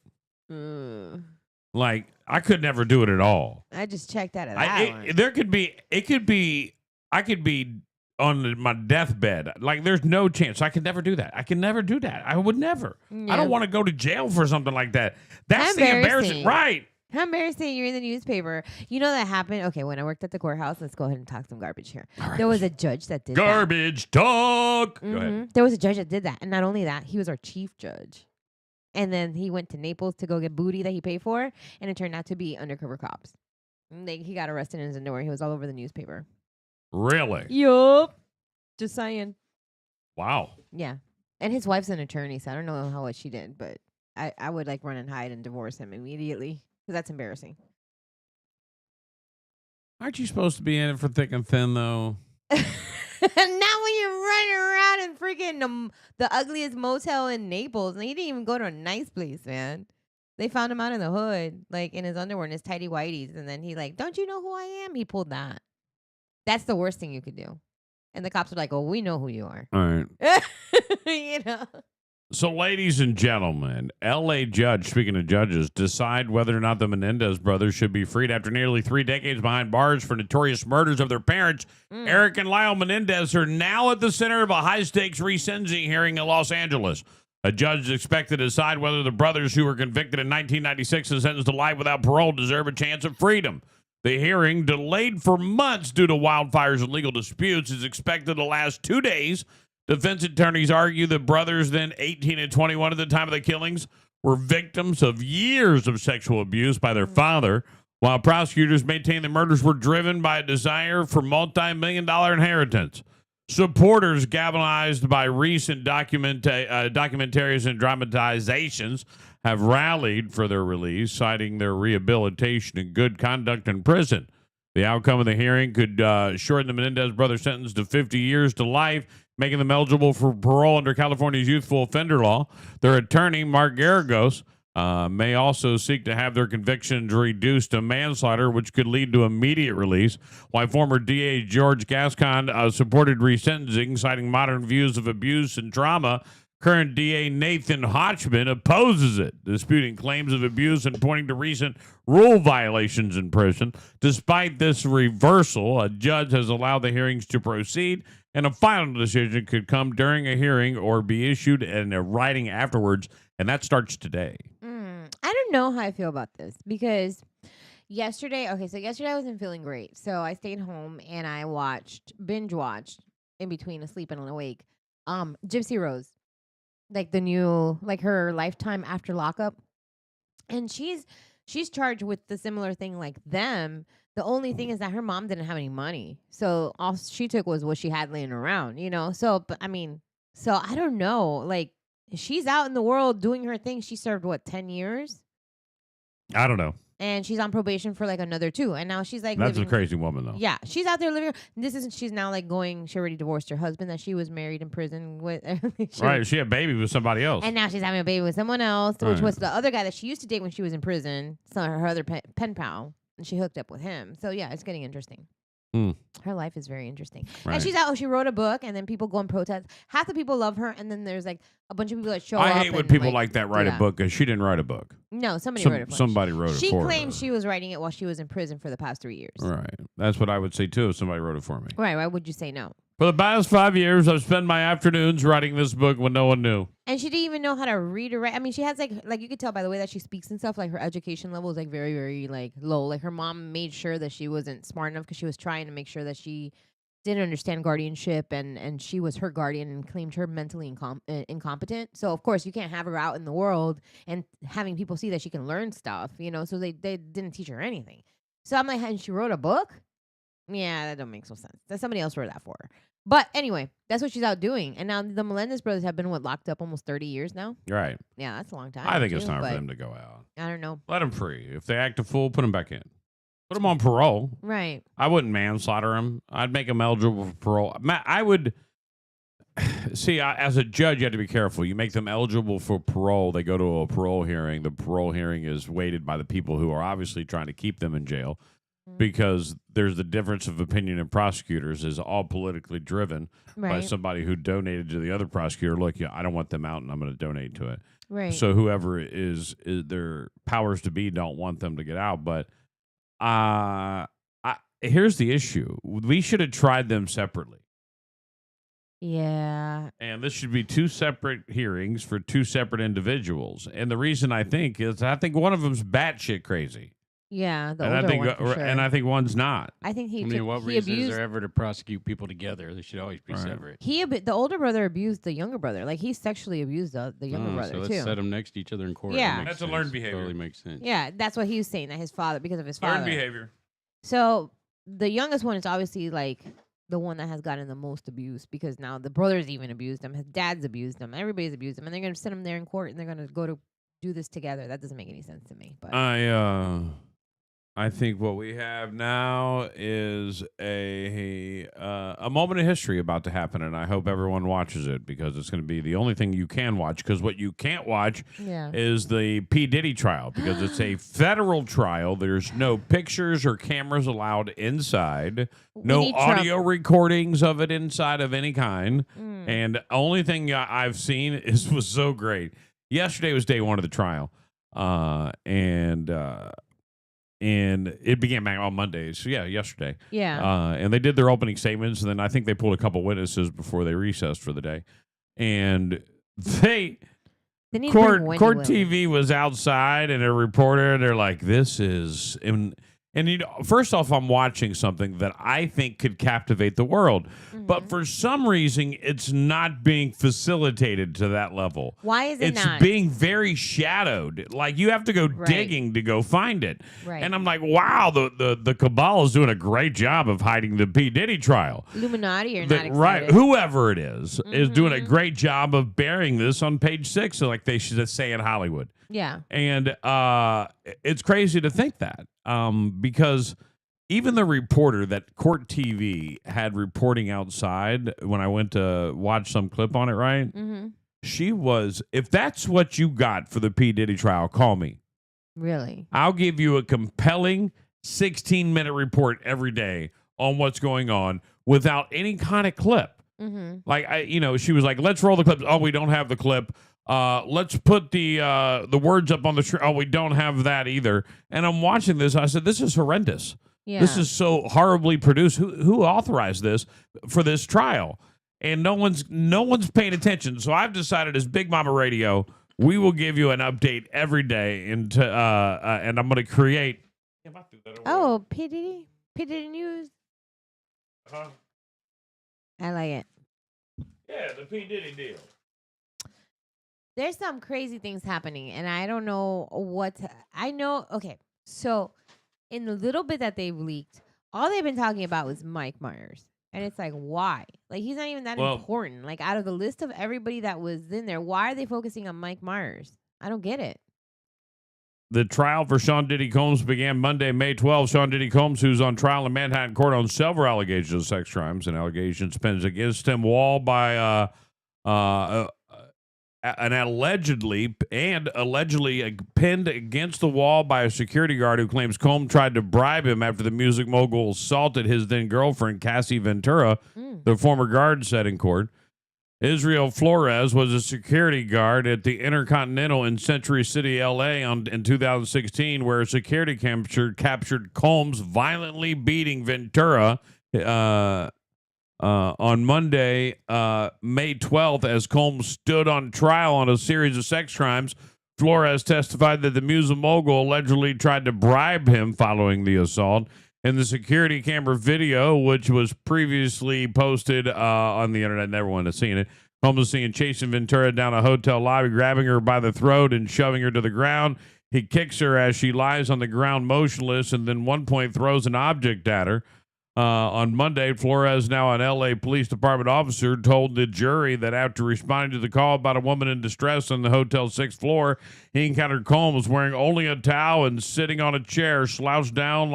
Like, I could never do it at all. I just checked out of that one. I could be on my deathbed. Like, there's no chance. I could never do that. I can never do that. I would never. Yeah. I don't want to go to jail for something like that. That's the embarrassing. Right. How embarrassing. You're in the newspaper. You know that happened? Okay, when I worked at the courthouse, let's go ahead and talk some garbage here. Right. There was a judge that did Garbage talk. that. Go ahead. There was a judge that did that. And not only that, he was our chief judge. And then he went to Naples to go get booty that he paid for, and it turned out to be undercover cops. He got arrested in his underwear. He was all over the newspaper. Really? Yup. Just saying. Wow. Yeah. And his wife's an attorney, so I don't know what she did, but I would like run and hide and divorce him immediately because that's embarrassing. Aren't you supposed to be in it for thick and thin, though? And now when you're running around in freaking the ugliest motel in Naples, and he didn't even go to a nice place, man. They found him out in the hood, like in his underwear and his tighty whities, and then he like, don't you know who I am? He pulled that. That's the worst thing you could do. And the cops were like, oh, we know who you are. All right. You know. So, ladies and gentlemen, L.A. judge, speaking of judges, decide whether or not the Menendez brothers should be freed after nearly 3 decades behind bars for notorious murders of their parents. Eric and Lyle Menendez are now at the center of a high-stakes resentencing hearing in Los Angeles. A judge is expected to decide whether the brothers who were convicted in 1996 and sentenced to life without parole deserve a chance of freedom. The hearing, delayed for months due to wildfires and legal disputes, is expected to last 2 days. Defense attorneys argue the brothers, then 18 and 21 at the time of the killings, were victims of years of sexual abuse by their father, while prosecutors maintain the murders were driven by a desire for multi-million-dollar inheritance. Supporters, galvanized by recent documentaries and dramatizations, have rallied for their release, citing their rehabilitation and good conduct in prison. The outcome of the hearing could shorten the Menendez brothers' sentence to 50 years to life, making them eligible for parole under California's youthful offender law. Their attorney, Mark Garagos, may also seek to have their convictions reduced to manslaughter, which could lead to immediate release, while former DA George Gascon supported resentencing, citing modern views of abuse and trauma. Current DA Nathan Hodgman opposes it, disputing claims of abuse and pointing to recent rule violations in prison. Despite this reversal, a judge has allowed the hearings to proceed, and a final decision could come during a hearing or be issued in a writing afterwards, and that starts today. I don't know how I feel about this because yesterday I wasn't feeling great. So I stayed home and I binge watched in between asleep and awake, Gypsy Rose. Like the new, like her lifetime after lockup. And she's charged with the similar thing like them. The only thing is that her mom didn't have any money. So all she took was what she had laying around, you know? So, but I mean, so I don't know. Like, she's out in the world doing her thing. She served, 10 years? I don't know. And she's on probation for like another 2. And now she's like That's living, a crazy woman, though. Yeah. She's out there living. She's now like she already divorced her husband that she was married in prison with. Right. She had a baby with somebody else. And now she's having a baby with someone else, which Right. was the other guy that she used to date when she was in prison. So her other pen pal. And she hooked up with him. So yeah, it's getting interesting. Her life is very interesting. Right. And she's out. She wrote a book, and then people go and protest. Half the people love her, and then there's like a bunch of people that show up. I hate when people like that write a book because she didn't write a book. No, somebody wrote it for her. Somebody wrote it for her. She claims she was writing it while she was in prison for the past 3 years. Right. That's what I would say, too, if somebody wrote it for me. Right. Why would you say no? For the past 5 years, I've spent my afternoons writing this book when no one knew. And she didn't even know how to read or write. I mean, she has like you could tell by the way that she speaks and stuff, like her education level is like very, very like low. Like her mom made sure that she wasn't smart enough because she was trying to make sure that she didn't understand guardianship and she was her guardian and claimed her mentally incompetent. So of course you can't have her out in the world and having people see that she can learn stuff, you know, so they didn't teach her anything. So I'm like, and she wrote a book? Yeah, that don't make so sense. That somebody else wrote that for her. But anyway, that's what she's out doing. And now the Menendez brothers have been locked up almost 30 years now. Right. Yeah, that's a long time. I think it's too, time for them to go out. I don't know. Let them free. If they act a fool, put them back in. Put them on parole. Right. I wouldn't manslaughter them. I'd make them eligible for parole. I would. See, as a judge, you have to be careful. You make them eligible for parole. They go to a parole hearing. The parole hearing is weighted by the people who are obviously trying to keep them in jail because there's the difference of opinion in prosecutors is all politically driven by somebody who donated to the other prosecutor. Look, I don't want them out, and I'm going to donate to it. Right. So whoever is their powers to be don't want them to get out. But here's the issue: we should have tried them separately. Yeah. And this should be two separate hearings for two separate individuals. And the reason I think is one of them's batshit crazy. Yeah. The And older I think one for sure. and I think one's not. I think he. I mean, what he reason abused. is there ever to prosecute people together? They should always be Right. separate. The older brother abused the younger brother. Like he sexually abused the younger brother so let's too. set them next to each other in court. Yeah. That makes That's a learned sense. behavior. Totally makes sense. Yeah, that's what he was saying, that his father, because of his father. Learned behavior. So the youngest one is obviously like the one that has gotten the most abuse, because now the brothers even abused him, his dad's abused him, everybody's abused him, and they're gonna send him there in court and they're gonna go to do this together. That doesn't make any sense to me. But I think what we have now is a moment of history about to happen, and I hope everyone watches it because it's going to be the only thing you can watch. Because what you can't watch yeah. is the PDiddy trial because it's a federal trial. There's no pictures or cameras allowed inside. No need Trump. audio recordings of it inside of any kind. And the only thing I've seen was so great. Yesterday was day one of the trial, and it began back on Monday. So, yeah, yesterday. Yeah. And they did their opening statements, and then I think they pulled a couple witnesses before they recessed for the day. And They need to Court bring Wendy Court Williams. TV was outside, and a reporter, they're like, this is... And you know, first off, I'm watching something that I think could captivate the world. But for some reason, it's not being facilitated to that level. Why is it It's not? being very shadowed. Like you have to go digging to go find it. Right. And I'm like, wow, the cabal is doing a great job of hiding the P. Diddy trial. Illuminati are The- not excited. right, whoever it is doing a great job of burying this on page 6, like they should say in Hollywood. Yeah. And it's crazy to think that because even the reporter that Court TV had reporting outside when I went to watch some clip on it, right? Mm-hmm. She was, if that's what you got for the P. Diddy trial, call me. Really? I'll give you a compelling 16-minute report every day on what's going on without any kind of clip. Mm-hmm. Like, she was like, let's roll the clips. Oh, we don't have the clip. Let's put the words up on the screen. Oh, we don't have that either. And I'm watching this. I said, this is horrendous. Yeah. This is so horribly produced. Who authorized this for this trial? And no one's paying attention. So I've decided as Big Mama Radio, we will give you an update every day, and I'm going to create. Oh, P. Diddy News. Huh? I like it. Yeah, the P. Diddy deal. There's some crazy things happening, and I don't know I know. Okay, so in the little bit that they've leaked, all they've been talking about was Mike Myers. And it's like, why? Like, he's not even that important. Like, out of the list of everybody that was in there, why are they focusing on Mike Myers? I don't get it. The trial for Sean Diddy Combs began Monday, May 12. Sean Diddy Combs, who's on trial in Manhattan court on several allegations of sex crimes and allegations pinned against him, wall by allegedly pinned against the wall by a security guard who claims Combs tried to bribe him after the music mogul assaulted his then girlfriend, Cassie Ventura, the former guard said in court. Israel Flores was a security guard at the Intercontinental in Century City, L.A. in 2016, where a security captured Combs violently beating Ventura on Monday, May 12th, as Combs stood on trial on a series of sex crimes. Flores testified that the music mogul allegedly tried to bribe him following the assault. In the security camera video, which was previously posted on the internet, everyone has seen it, Combs was seen chasing Ventura down a hotel lobby, grabbing her by the throat and shoving her to the ground. He kicks her as she lies on the ground motionless, and then at one point throws an object at her. On Monday, Flores, now an L.A. Police Department officer, told the jury that after responding to the call about a woman in distress on the hotel's 6th floor, he encountered Combs wearing only a towel and sitting on a chair, slouched down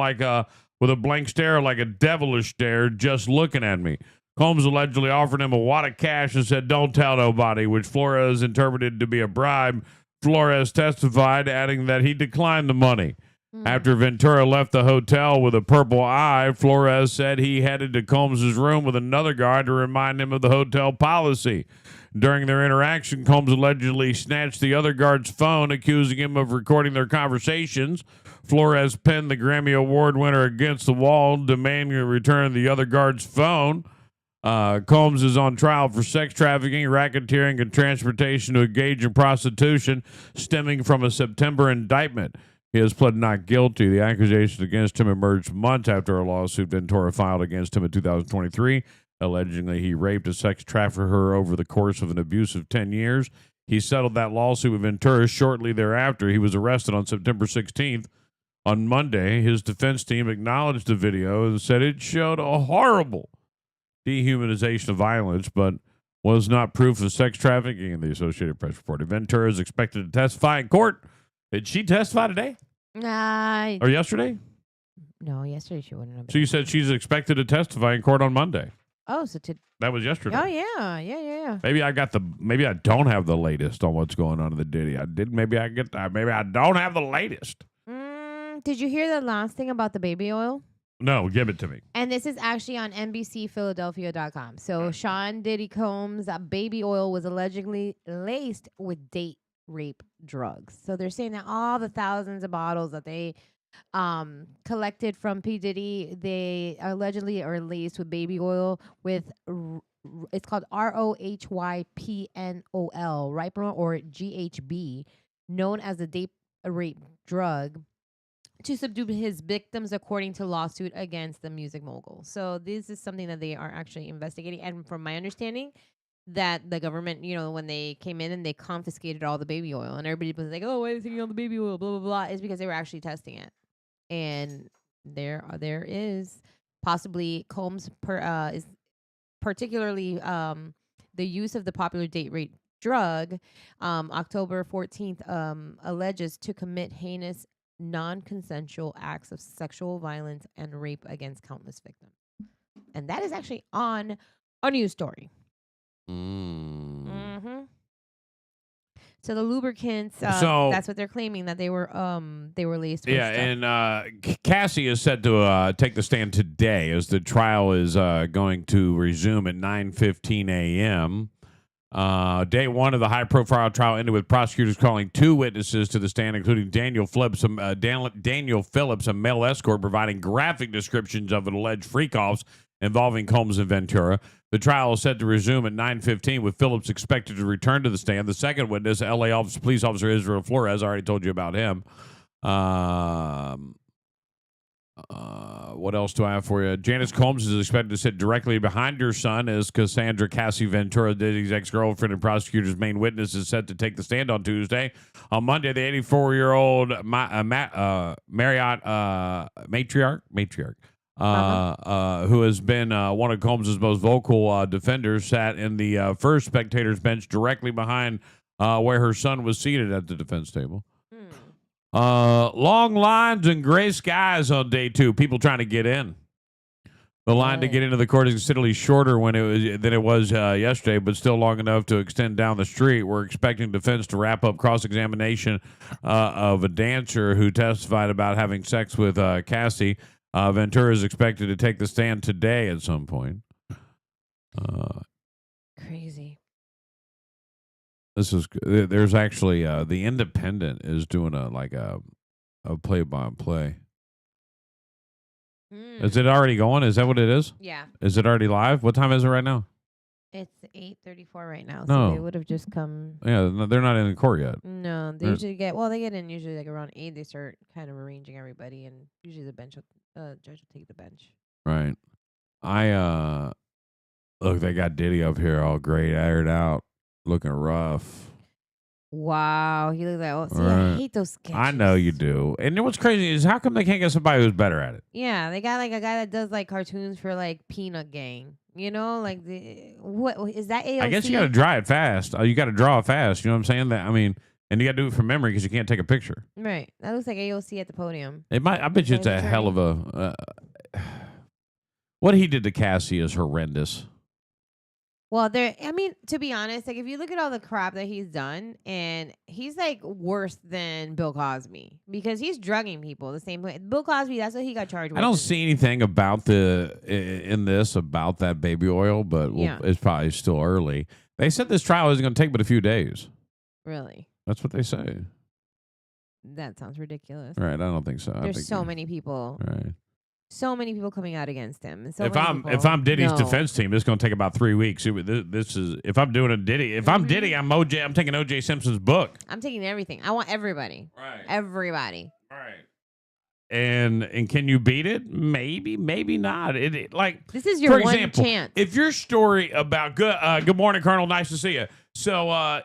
with a blank stare, like a devilish stare, just looking at me. Combs allegedly offered him a wad of cash and said, "Don't tell nobody," which Flores interpreted to be a bribe. Flores testified, adding that he declined the money. After Ventura left the hotel with a purple eye, Flores said he headed to Combs' room with another guard to remind him of the hotel policy. During their interaction, Combs allegedly snatched the other guard's phone, accusing him of recording their conversations. Flores pinned the Grammy Award winner against the wall, demanding a return of the other guard's phone. Combs is on trial for sex trafficking, racketeering, and transportation to engage in prostitution, stemming from a September indictment. He has pled not guilty. The accusations against him emerged months after a lawsuit Ventura filed against him in 2023, allegedly he raped a sex trafficker over the course of an abusive 10 years. He settled that lawsuit with Ventura shortly thereafter. He was arrested on September 16th. On Monday, his defense team acknowledged the video and said it showed a horrible dehumanization of violence, but was not proof of sex trafficking, in the Associated Press reported. Ventura is expected to testify in court. Did she testify today? Or yesterday? No, yesterday she wouldn't have been. So you said she's expected to testify in court on Monday. Oh, so that was yesterday. Oh yeah. Maybe I don't have the latest on what's going on in the Diddy. I did. Maybe I don't have the latest. Did you hear the last thing about the baby oil? No, give it to me. And this is actually on NBCPhiladelphia.com. So Sean Diddy Combs' baby oil was allegedly laced with date rape drugs. So they're saying that all the thousands of bottles that they collected from P. Diddy, they allegedly are laced with baby oil with it's called ROHYPNOL, Riperonol, or GHB, known as the date rape drug, to subdue his victims, according to lawsuit against the music mogul. So this is something that they are actually investigating. And from my understanding, that the government, when they came in and they confiscated all the baby oil, and everybody was like, "Oh, why are they taking all the baby oil?" Blah blah blah. Is because they were actually testing it, and there is possibly Combs is particularly the use of the popular date rape drug. October 14th alleges to commit heinous non-consensual acts of sexual violence and rape against countless victims. And that is actually on a news story. Mm-hmm. So the lubricants, that's what they're claiming, that they were laced with stuff. And Cassie is set to take the stand today as the trial is going to resume at 9:15 a.m. Day one of the high-profile trial ended with prosecutors calling two witnesses to the stand, including Daniel Phillips, a male escort, providing graphic descriptions of alleged freak-offs involving Combs and Ventura. The trial is set to resume at 9:15, with Phillips expected to return to the stand. The second witness, L.A. police officer Israel Flores, I already told you about him. What else do I have for you? Janice Combs is expected to sit directly behind her son as Cassandra Cassie Ventura, Diddy's ex-girlfriend and prosecutor's main witness, is set to take the stand on Tuesday. On Monday, the 84-year-old Marriott matriarch, who has been one of Combs' most vocal defenders, sat in the first spectator's bench directly behind where her son was seated at the defense table. Long lines and gray skies on day two. People trying to get in. The line to get into the court is considerably shorter than it was yesterday, but still long enough to extend down the street. We're expecting defense to wrap up cross-examination of a dancer who testified about having sex with Cassie. Ventura is expected to take the stand today at some point. Crazy. There's actually the Independent is doing a play-by-play. Is it already going? Is that what it is? Yeah. Is it already live? What time is it right now? It's 8:34 right now. No. So they would have just come. Yeah, they're not in court yet. No, they usually they get in usually like around 8. They start kind of arranging everybody, and usually the judge will take the bench. Right. Look, they got Diddy up here all great, aired out, looking rough. Wow, he looks like, Right. I hate those sketches. I know you do. And what's crazy is how come they can't get somebody who's better at it? Yeah, they got like a guy that does like cartoons for like Peanut Gang. Like what is that AOC? I guess you got to draw it fast. You got to draw it fast. You know what I'm saying? And you got to do it from memory because you can't take a picture. Right. That looks like AOC at the podium. It might. I bet you it's a hell of a. What he did to Cassie is horrendous. Well, to be honest, like if you look at all the crap that he's done, and he's like worse than Bill Cosby because he's drugging people the same way. Bill Cosby, that's what he got charged with. I don't see anything about that baby oil, but it's probably still early. They said this trial isn't going to take but a few days. Really? That's what they say. That sounds ridiculous. Right? I don't think so. I There's think so many people. Right. So many people coming out against him. And so If many I'm people. Diddy's No. defense team, it's going to take about 3 weeks. This is if I'm doing a Diddy. If I'm Diddy, I'm OJ. I'm taking OJ Simpson's book. I'm taking everything. I want everybody. Right. Everybody. Right. And can you beat it? Maybe, maybe not. Like This is your for one example, chance. If your story about good morning, Colonel, nice to see you. So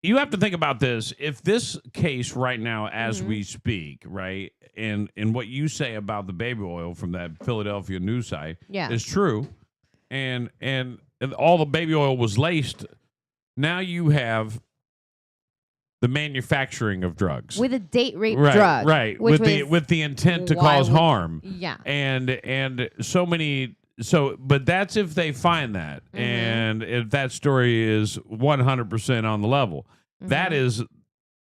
you have to think about this. If this case right now, as we speak, right, and what you say about the baby oil from that Philadelphia news site is true, and all the baby oil was laced. Now you have the manufacturing of drugs with a date rape right, drug, right? Which With the intent to why cause would- harm, Yeah. and so many. So, but that's if they find that, and if that story is 100% on the level, that is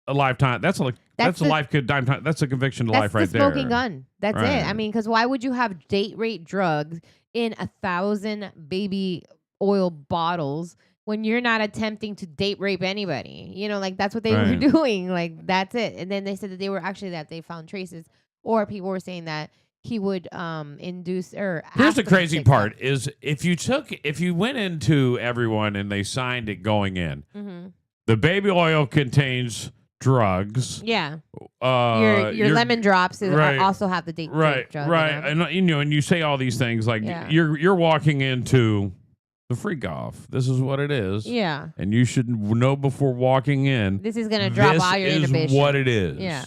a lifetime. That's a That's lifetime. That's a conviction to That's life the right there. smoking gun. That's Right. it. I mean, because why would you have date rape drugs in 1,000 baby oil bottles when you're not attempting to date rape anybody? You know, like that's what they were Right. doing. Like that's it. And then they said that they were actually that they found traces, or people were saying that he would induce or. Here's ask the them to crazy take part: stuff. is if you went into everyone and they signed it going in, the baby oil contains drugs. Yeah. Your Your lemon drops right. also have the date right, rape drug. right, In them. and and you say all these things like Yeah. you're walking into the freak off. This is what it is. Yeah. And you should know before walking in. This is gonna drop this all your is inhibition. what it is. Yeah.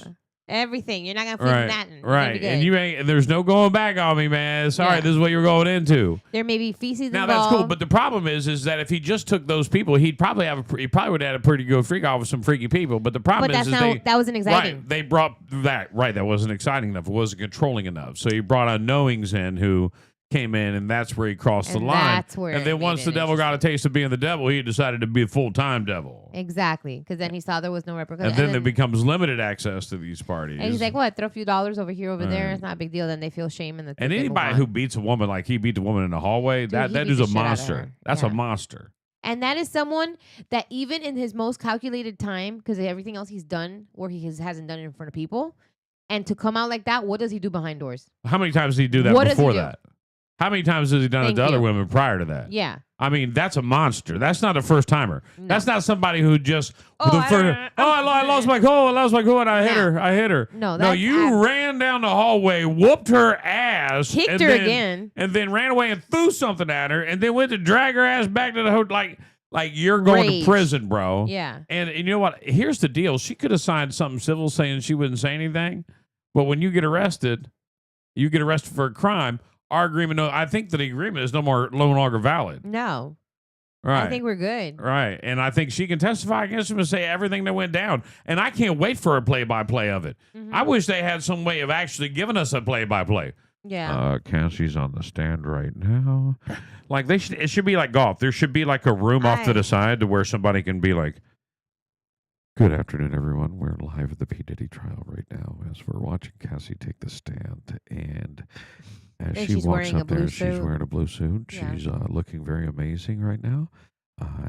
Everything. You're not gonna feel Right, nothing. You're gonna right, be good. and you ain't. There's no going back on me, man. Sorry, Yeah. this is what you're going into. There may be feces Now involved. that's cool, but the problem is that if he just took those people, he probably would have had a pretty good freak off with some freaky people. But the problem But that's is not. That wasn't exciting. right, they brought that right. That wasn't exciting enough. It wasn't controlling enough. So he brought unknowings in who came in, and that's where he crossed the And line. that's where and it then made once it the devil got a taste of being the devil, he decided to be a full-time devil. Exactly, because then he saw there was no repercussion. And then there becomes limited access to these parties. And he's like, "What? Throw a few dollars over here, over there. Right. It's not a big deal." Then they feel shame and and anybody who beats a woman like he beat the woman in the hallway, that he dude's beats a the shit out of monster. her. That's Yeah. a monster. And that is someone that even in his most calculated time, because everything else he's done where hasn't done it in front of people, and to come out like that, what does he do behind doors? How many times did he do that What does he before do? that? How many times has he done it Thank to other you. women prior to that? Yeah. I mean, that's a monster. That's not a first timer. No. That's not somebody who just Oh, I lost my cool. I lost my cool, and I hit No. her. I hit her. No, no, that's you ran down the hallway, whooped her ass, Kicked and her then- again. and then ran away and threw something at her, and then went to drag her ass back to the hotel. Like you're going Rage. to prison, bro. Yeah. And you know what? Here's the deal. She could have signed something civil saying she wouldn't say anything, but when you get arrested for a crime. Our agreement, I think that the agreement is no longer valid. No. Right. I think we're good. Right. And I think she can testify against him and say everything that went down. And I can't wait for a play-by-play of it. Mm-hmm. I wish they had some way of actually giving us a play-by-play. Yeah. Cassie's on the stand right now. Like it should be like golf. There should be like a room off to the side to where somebody can be like, "Good afternoon, everyone. We're live at the PDiddy trial right now as we're watching Cassie take the stand. And as And she she's walks wearing a up there, blue she's suit. wearing a blue suit. Yeah. She's looking very amazing right now.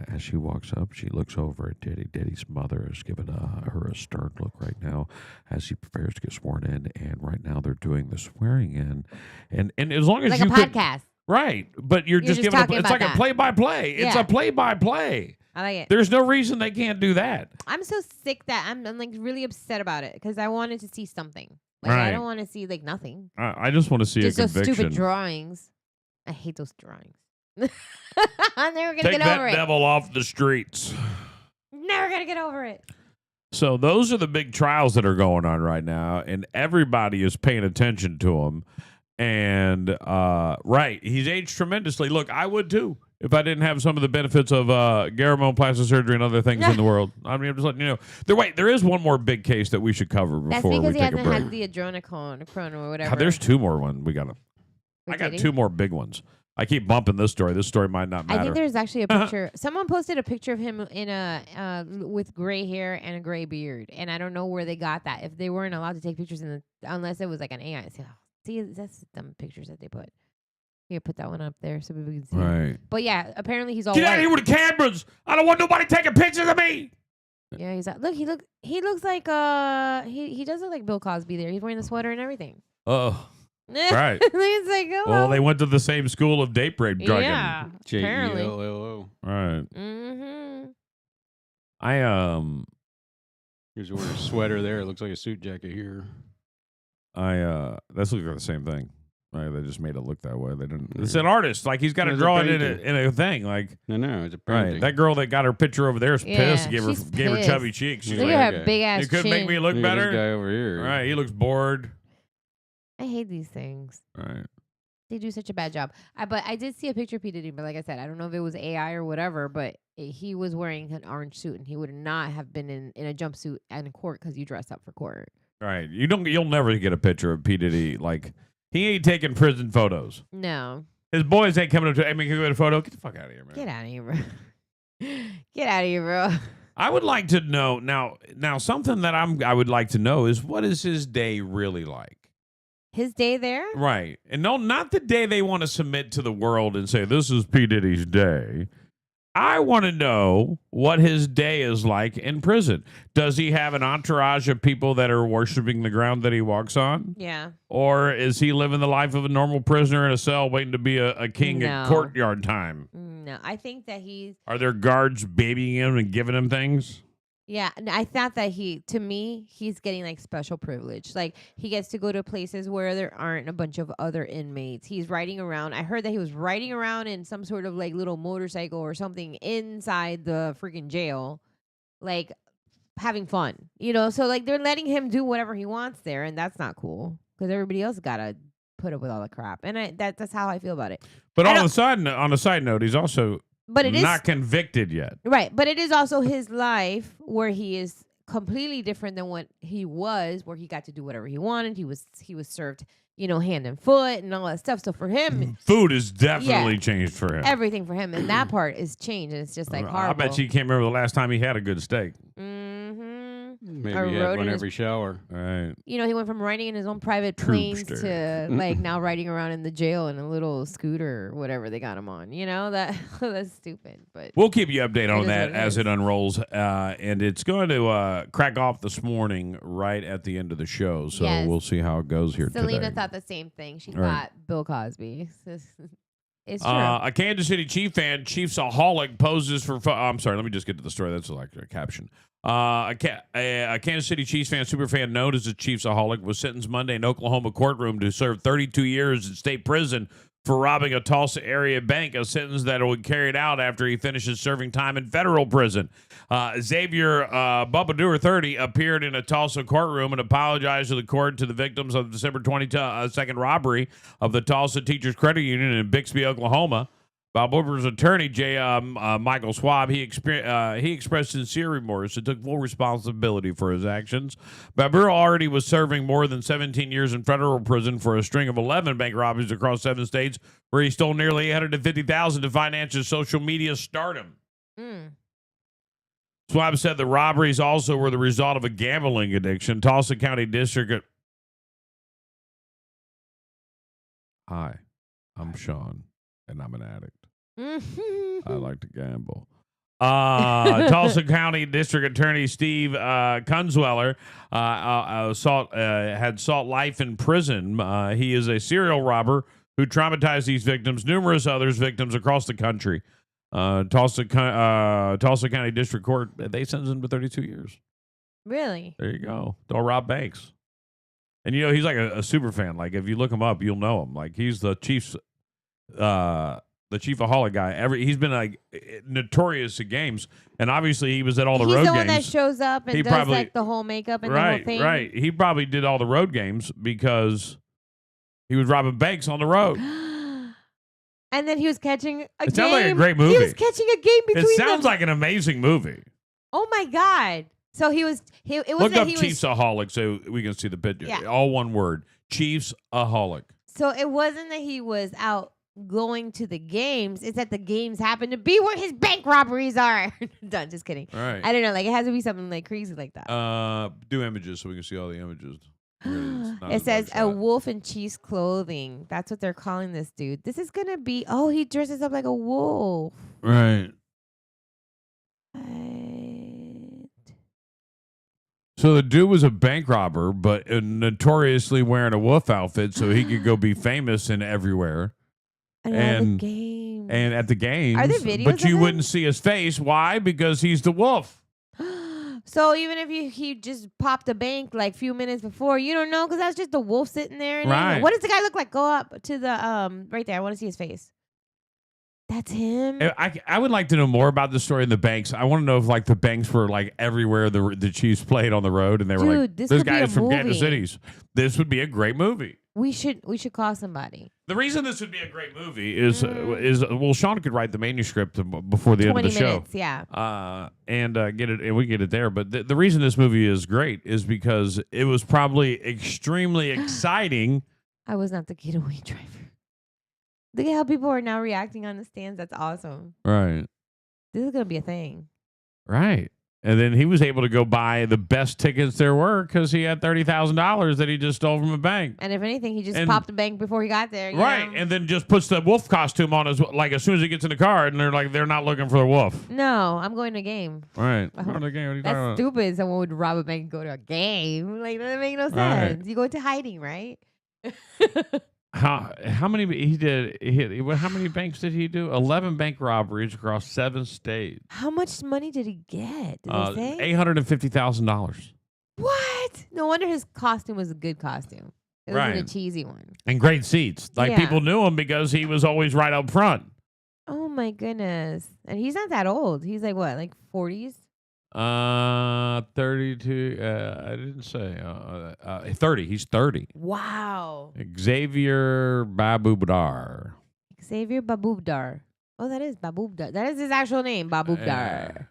As she walks up, she looks over at Diddy. Diddy's mother is giving her a stern look right now as she prepares to get sworn in. And right now they're doing the swearing in. And as long as Like you a could, podcast. right, but you're just just giving talking it's about like that. a play-by-play. It's Yeah. a play-by-play. I like it. There's no reason they can't do that. I'm so sick that I'm like really upset about it because I wanted to see something. Like Right. I don't want to see like nothing. I just want to see Just a those conviction. stupid drawings. I hate those drawings. I'm never gonna Take get that over it. devil off the streets. Never gonna get over it. So those are the big trials that are going on right now, and everybody is paying attention to them. And right, he's aged tremendously. Look, I would too if I didn't have some of the benefits of Garamone plastic surgery and other things in the world. I mean, I'm just letting you know. There is one more big case that we should cover That's before we because he take a hasn't break. had the adrenochrome or whatever. God, there's two more ones we got. Wait, I got did he? two more big ones. I keep bumping this story. This story might not matter. I think there's actually a picture. Someone posted a picture of him in with gray hair and a gray beard, and I don't know where they got that. If they weren't allowed to take pictures unless it was like an AI. See, that's dumb pictures that they put. Here, put that one up there so people can see. Right. But yeah, apparently he's all Get white. out of here with the cameras. I don't want nobody taking pictures of me. Yeah, he's look. He looks like he does look like Bill Cosby. There, he's wearing the sweater and everything. Oh, right. It's like, oh, Well, they went to the same school of date rape drugging. yeah, apparently. Jello. Right. Mm-hmm. He's wearing a sweater there. It looks like a suit jacket here. That's looking like the same thing. Right, they just made it look that way. They didn't. It's an artist. Like he's got to It's a draw it painting. in a thing. Like No, it's a right. painting. That girl that got her picture over there is Yeah, pissed. Gave she's her pissed. chubby cheeks. She's Look like, at okay. her big ass you couldn't chin. make me look Look at this better. guy over here. Right, he looks bored. I hate these things. Right. They do such a bad job. But I did see a picture of P Diddy. But like I said, I don't know if it was AI or whatever. But he was wearing an orange suit, and he would not have been in a jumpsuit in court because you dress up for court. Right. You'll never get a picture of P Diddy. Like he ain't taking prison photos. No, His boys ain't coming up to. Hey, man, can we get a photo? Get the fuck out of here, man. get out of here, bro. Get out of here, bro. I would like to know now. Something that I would like to know is what is his day really like? His day there. Right. And no, not the day they want to submit to the world and say, this is P. Diddy's day. I want to know what his day is like in prison. Does he have an entourage of people that are worshiping the ground that he walks on? Yeah. Or is he living the life of a normal prisoner in a cell waiting to be a king at No. courtyard time? No, I think that he's. Are there guards babying him and giving him things? Yeah, I thought that to me, he's getting like special privilege. Like he gets to go to places where there aren't a bunch of other inmates. He's riding around. I heard that he was riding around in some sort of like little motorcycle or something inside the freaking jail, like having fun, So like they're letting him do whatever he wants there, and that's not cool because everybody else gotta put up with all the crap. And that's how I feel about it. But on a side note, he's also But it is not convicted yet. right. But it is also his life where he is completely different than what he was, where he got to do whatever he wanted. He was served, hand and foot and all that stuff. So for him, Food is definitely changed for him. everything for him, and that part is changed, and it's just like horrible. I bet you can't remember the last time he had a good steak. Mm-hmm. Maybe Or he rode had in one his- every shower. Right. He went from riding in his own private planes Troopster. to like now riding around in the jail in a little scooter or whatever they got him on. That's stupid. But We'll keep you updated on is that what it as is. it unrolls. And it's going to crack off this morning right at the end of the show. So Yes. we'll see how it goes here Selena today. thought the same thing. She Right. thought Bill Cosby. It's true. A Kansas City Chief fan, Chiefsaholic, poses for. I'm sorry, let me just get to the story. That's like a caption. A Kansas City Chiefs fan, super fan known as a Chiefsaholic, was sentenced Monday in Oklahoma courtroom to serve 32 years in state prison for robbing a Tulsa area bank, a sentence that will be carried out after he finishes serving time in federal prison. Xavier Babadour, 30, appeared in a Tulsa courtroom and apologized to the court to the victims of the December 22nd robbery of the Tulsa Teachers Credit Union in Bixby, Oklahoma. Babadour's attorney, Michael Schwab, he expressed sincere remorse and took full responsibility for his actions. Babadour already was serving more than 17 years in federal prison for a string of 11 bank robberies across 7 states, where he stole nearly $850,000 to finance his social media stardom. Schwab said the robberies also were the result of a gambling addiction. Tulsa County District. Hi, I'm Sean, and I'm an addict. I like to gamble. Tulsa County District Attorney Steve Kunzweller had sought life in prison. He is a serial robber who traumatized these victims, numerous others victims across the country. Tulsa County District Court, they sentenced him to 32 years. Really? There you go. Don't rob banks. And he's like a super fan. Like if you look him up, you'll know him. Like he's the Chiefs. The Chiefaholic guy. He's been like notorious at games, and obviously he was at all the He's road the games. one that shows up and He does probably- like the whole makeup and the whole Right, thing. right. He probably did all the road games because he was robbing banks on the road. And then he was catching a game. It sounds like a great movie. He was catching a game between It sounds them. like an amazing movie. Oh my god! So he was. It was Look that up he was. Chiefsaholic so we can see the picture. Yeah. All one word. Chiefsaholic. So it wasn't that he was out going to the games. It's that the games happen to be where his bank robberies are. Done. Just kidding. All right. I don't know. Like it has to be something like crazy like that. Do images so we can see all the images. It says a wolf in cheese clothing. That's what they're calling this dude. This is gonna be. Oh, he dresses up like a wolf. Right. What? So the dude was a bank robber, but notoriously wearing a wolf outfit so he could go be famous in everywhere. And all the games. And at the games. Are there videos But of you him? wouldn't see his face. Why? Because he's the wolf. So even if he just popped a bank like a few minutes before, you don't know because that's just the wolf sitting there. And Right. what does the guy look like? Go up to the right there. I want to see his face. That's him. I would like to know more about the story in the banks. I want to know if like the banks were like everywhere the Chiefs played on the road, and they were like, This "This could be guy a is from Kansas movie. City. This would be a great movie." We should call somebody. The reason this would be a great movie is well, Sean could write the manuscript before the end of 20 the show. minutes, yeah. And get it, and we get it there. But the reason this movie is great is because it was probably extremely exciting. I was not the getaway driver. Look at how people are now reacting on the stands. That's awesome. Right. This is gonna be a thing. Right. And then he was able to go buy the best tickets there were because he had $30,000 that he just stole from a bank. And if anything, he just And- popped the bank before he got there. you Right. know? And then just puts the wolf costume on as soon as he gets in the car, and they're not looking for the wolf. No, I'm going to a game. Right. Oh, Going to the game. What are you That's talking about? stupid. Someone would rob a bank and go to a game. Like that doesn't make no Right. sense. You go into hiding, right? How many he did? How many banks did he do? 11 bank robberies across 7 states. How much money did he get? Did they say? $850,000. What? No wonder his costume was a good costume. It wasn't a Right. cheesy one. And great seats. Like Yeah. people knew him because he was always right up front. Oh my goodness. And he's not that old. He's like what, like 40s? 32. I didn't say 30. He's 30. Wow. Xavier Babubdar. Xavier Babubdar. Oh, that is Babubdar. That is his actual name, Babubdar.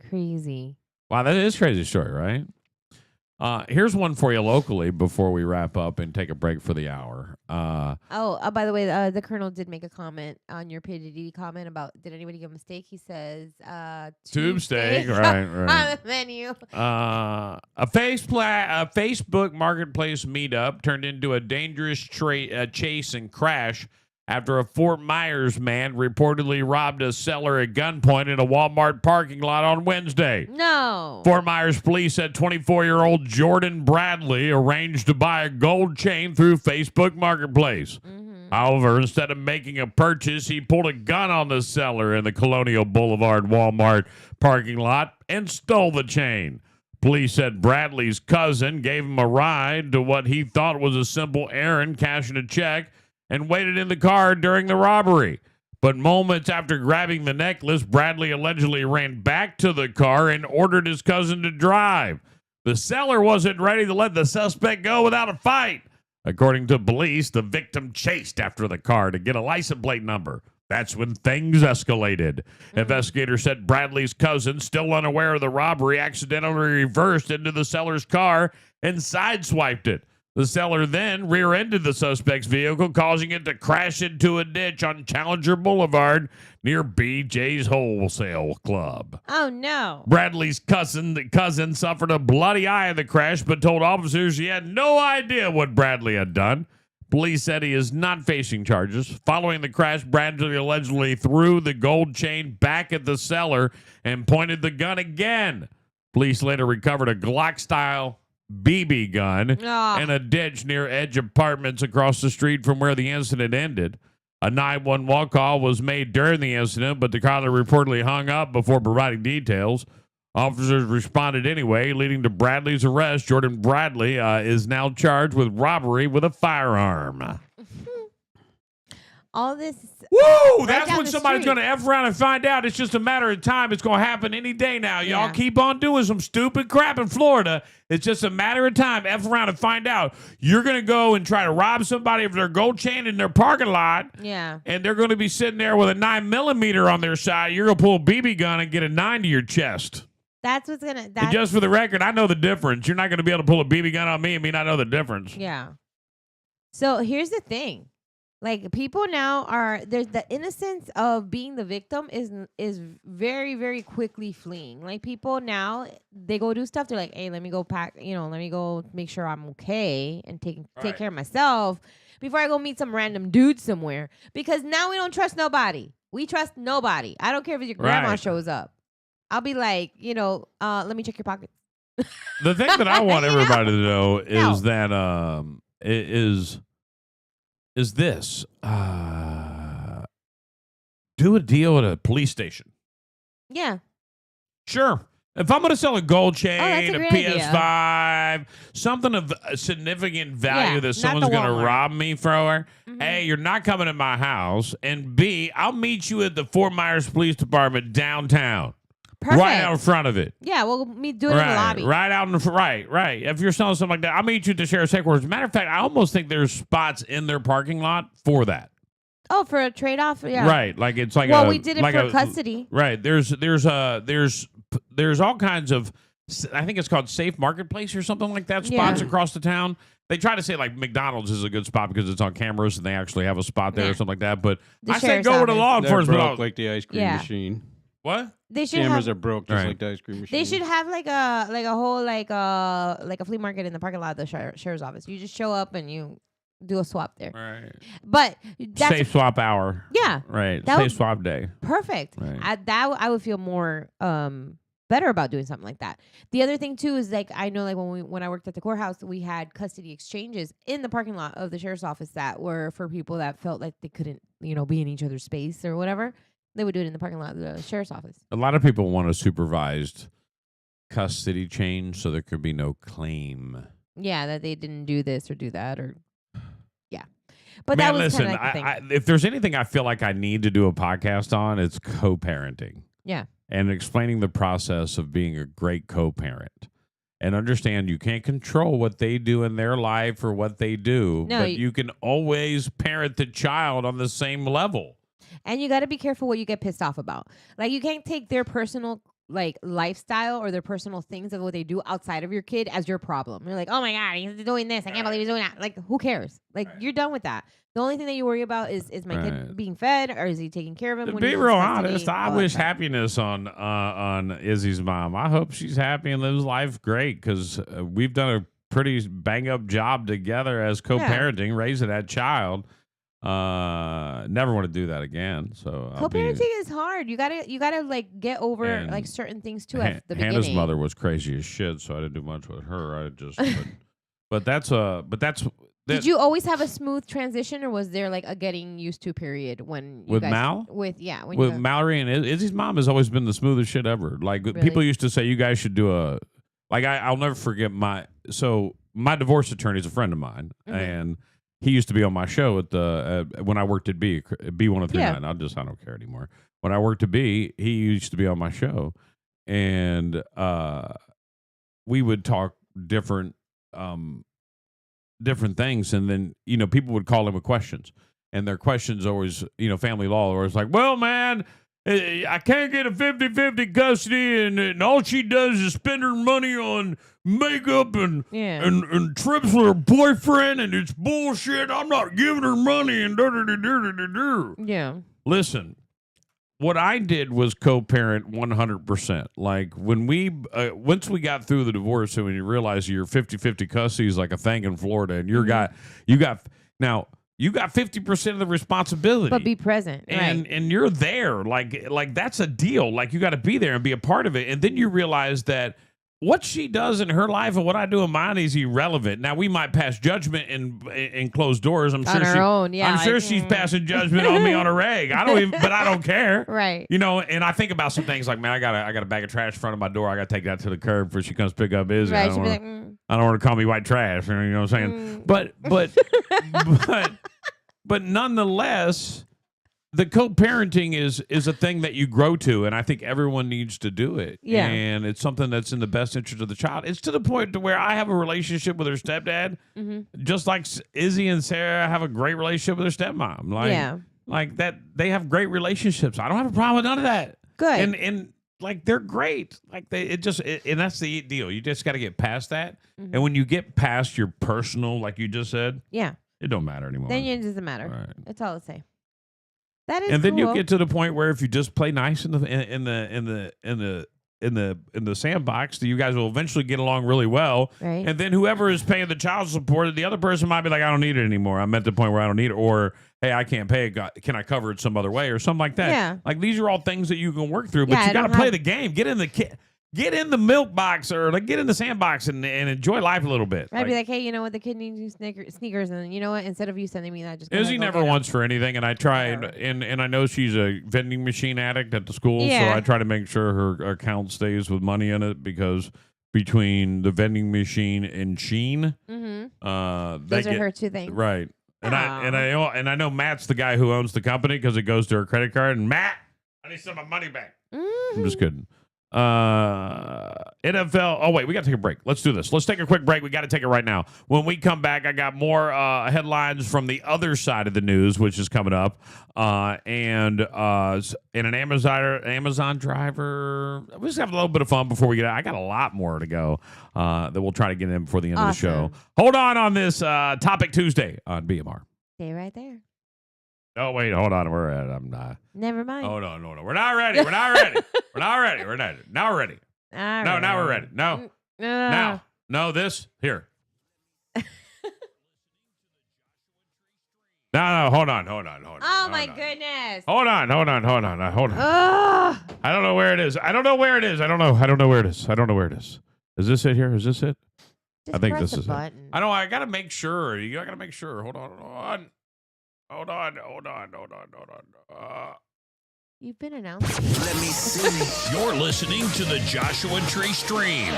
Crazy. Wow, that is a crazy story, right? Here's one for you locally before we wrap up and take a break for the hour. By the way, the Colonel did make a comment on your PDiddy comment about did anybody give him a steak? He says Tube steak, steak right. on the menu. A Facebook marketplace meetup turned into a dangerous chase and crash after a Fort Myers man reportedly robbed a seller at gunpoint in a Walmart parking lot on Wednesday. No. Fort Myers police said 24-year-old Jordan Bradley arranged to buy a gold chain through Facebook Marketplace. However, instead of making a purchase, he pulled a gun on the seller in the Colonial Boulevard Walmart parking lot and stole the chain. Police said Bradley's cousin gave him a ride to what he thought was a simple errand, cashing a check, and waited in the car during the robbery. But moments after grabbing the necklace, Bradley allegedly ran back to the car and ordered his cousin to drive. The seller wasn't ready to let the suspect go without a fight. According to police, the victim chased after the car to get a license plate number. That's when things escalated. Investigators said Bradley's cousin, still unaware of the robbery, accidentally reversed into the seller's car and sideswiped it. The seller then rear-ended the suspect's vehicle, causing it to crash into a ditch on Challenger Boulevard near BJ's Wholesale Club. Oh no. Bradley's cousin suffered a bloody eye in the crash, but told officers he had no idea what Bradley had done. Police said he is not facing charges. Following the crash, Bradley allegedly threw the gold chain back at the seller and pointed the gun again. Police later recovered a Glock-style BB gun in a ditch near Edge Apartments across the street from where the incident ended. A 911 call was made during the incident, but the caller reportedly hung up before providing details. Officers responded anyway, leading to Bradley's arrest. Jordan Bradley is now charged with robbery with a firearm. All this. Woo! Right That's down when the somebody's street. going to F around and find out. It's just a matter of time. It's going to happen any day now. Y'all Yeah. keep on doing some stupid crap in Florida. It's just a matter of time. F around and find out. You're going to go and try to rob somebody of their gold chain in their parking lot. Yeah. And they're going to be sitting there with a 9mm on their side. You're going to pull a BB gun and get a 9 to your chest. That's what's gonna. And That's, just for the record, I know the difference. You're not going to be able to pull a BB gun on me and me not know the difference. yeah. So here's the thing. Like people now are there's the innocence of being the victim is very very quickly fleeing. Like people now they go do stuff. They're like, hey, let me go pack. Let me go make sure I'm okay and take care of myself before I go meet some random dude somewhere. Because now we don't trust nobody. We trust nobody. I don't care if your grandma shows up. I'll be like, let me check your pockets. The thing that I want everybody to know is No. that is this. Do a deal at a police station. Yeah. Sure. If I'm going to sell a gold chain, that's a a great PS5, something of significant value Yeah, that not someone's the going to Walmart. rob me for, Mhm. A, you're not coming to my house, and B, I'll meet you at the Fort Myers Police Department downtown. Perfect. Right out in front of it. Yeah, we'll do it in the lobby. Right out in the right. If you're selling something like that, I'll meet you at the sheriff's headquarters. Matter of fact, I almost think there's spots in their parking lot for that. Oh, for a trade off? Yeah. Right. Like it's like we did it like for custody. Right. There's all kinds of, I think it's called Safe Marketplace or something like that, spots Yeah. across the town. They try to say like McDonald's is a good spot because it's on cameras and they actually have a spot there or something like that. But The I say sheriff's go with a office. law They're enforcement. broke like the ice cream Yeah. machine. What? They should Cameras have are broke just Right. like the ice cream machine. They should have like a whole like a flea market in the parking lot of the sheriff's office. You just show up and you do a swap there. Right. But that's Safe swap hour. yeah, Right. That Safe would- swap day. perfect. Right. I would feel more better about doing something like that. The other thing too is like I know like when I worked at the courthouse, we had custody exchanges in the parking lot of the sheriff's office that were for people that felt like they couldn't be in each other's space or whatever. They would do it in the parking lot of the sheriff's office. A lot of people want a supervised custody change so there could be no claim. Yeah, that they didn't do this or do that or yeah. But Man, that was listen, kind of like the thing. if there's anything I feel like I need to do a podcast on, it's co-parenting. Yeah. And explaining the process of being a great co-parent. And understand you can't control what they do in their life or what they do, No, but you can always parent the child on the same level. And you got to be careful what you get pissed off about. Like you can't take their personal like lifestyle or their personal things of what they do outside of your kid as your problem. You're like, oh my God, he's doing this. I can't believe he's doing that. Like, who cares? Like, you're done with that. The only thing that you worry about is my kid being fed or is he taking care of him? To when be he's in real custody? honest, I All that wish stuff. happiness on Izzy's mom. I hope she's happy and lives life great because we've done a pretty bang up job together as co-parenting, raising that child. Never want to do that again. So Co-parenting is hard. You gotta like get over like certain things too at the Hannah's beginning. mother was crazy as shit, so I didn't do much with her. I just, but that's Did you always have a smooth transition, or was there like a getting used to period when you With guys, Mal? when with you, Mallory and Izzy's mom has always been the smoothest shit ever. Like people used to say, you guys should do a like. I'll never forget my divorce attorney is a friend of mine, and he used to be on my show at the when I worked at B1039. Yeah. I don't care anymore. When I worked at B, he used to be on my show, and we would talk different things, and then people would call him with questions, and their questions always family law, or it's like, well, man, I can't get a 50-50 custody, and all she does is spend her money on makeup and trips with her boyfriend, and it's bullshit. I'm not giving her money, and yeah. Listen, what I did was co-parent 100%. Like when once we got through the divorce, and when you realize your 50-50 custody is like a thing in Florida, and you got 50% of the responsibility, But be present, and right? and you're there. Like that's a deal. Like you got to be there and be a part of it, and then you realize that what she does in her life and what I do in mine is irrelevant. Now we might pass judgment in closed doors. I'm On sure her own, yeah, I'm sure like, she's passing judgment on me on a reg. But I don't care. Right. And I think about some things like, man, I got a bag of trash in front of my door. I got to take that to the curb before she comes pick up Izzy. Right. I She'd don't be wanna- like, I don't want to call me white trash. You know what I'm saying? But nonetheless, the co-parenting is a thing that you grow to, and I think everyone needs to do it. Yeah. And it's something that's in the best interest of the child. It's to the point to where I have a relationship with her stepdad, just like Izzy and Sarah have a great relationship with their stepmom. Like that, they have great relationships. I don't have a problem with none of that. Good. And like they're great. Like and that's the deal. You just got to get past that. And when you get past your personal, like you just said, yeah. It don't matter anymore. Then it doesn't matter. Right. That's all it say. That is And then cool. you get to the point where if you just play nice in the sandbox, you guys will eventually get along really well. Right. And then whoever is paying the child support, the other person might be like, I don't need it anymore. I'm at the point where I don't need it. Or, hey, I can't pay it. Can I cover it some other way or something like that? Yeah. Like these are all things that you can work through, but Yeah, you I got to don't play have- the game. Get in the milk box or like get in the sandbox and enjoy life a little bit. I'd be like, hey, you know what? The kid needs new sneakers. And you know what? Instead of you sending me that, just Izzy go never get 'em. wants for anything, and I tried, and I know she's a vending machine addict at the school, so Yeah. I try to make sure her account stays with money in it because between the vending machine and Sheen, Mhm. they Those are get- her two things. right. And I know Matt's the guy who owns the company because it goes to her credit card. And Matt, I need some of my money back. I'm just kidding. NFL. Oh wait, we got to take a break. Let's do this. Let's take a quick break. We got to take it right now. When we come back, I got more headlines from the other side of the news, which is coming up, and an Amazon driver. We just have a little bit of fun before we get out. I got a lot more to go that we'll try to get in before the end of the show. Hold on this Topic Tuesday on BMR. Stay right there. Oh wait, hold on. We're at. I'm not. Never mind. Oh no. We're not ready. We're not ready. We're not ready. We're not. Now we're ready. All No, right. now we're ready. No. Now. No, this. Here. No, hold on. Oh my goodness. Hold on. Ugh. I don't know where it is. I don't know where it is. Is this it here? Is this it? Just I think press this the is button. it. I know. I got to make sure. I got to make sure. Hold on. You've been announced. Let me see. You're listening to the Joshua Tree Stream.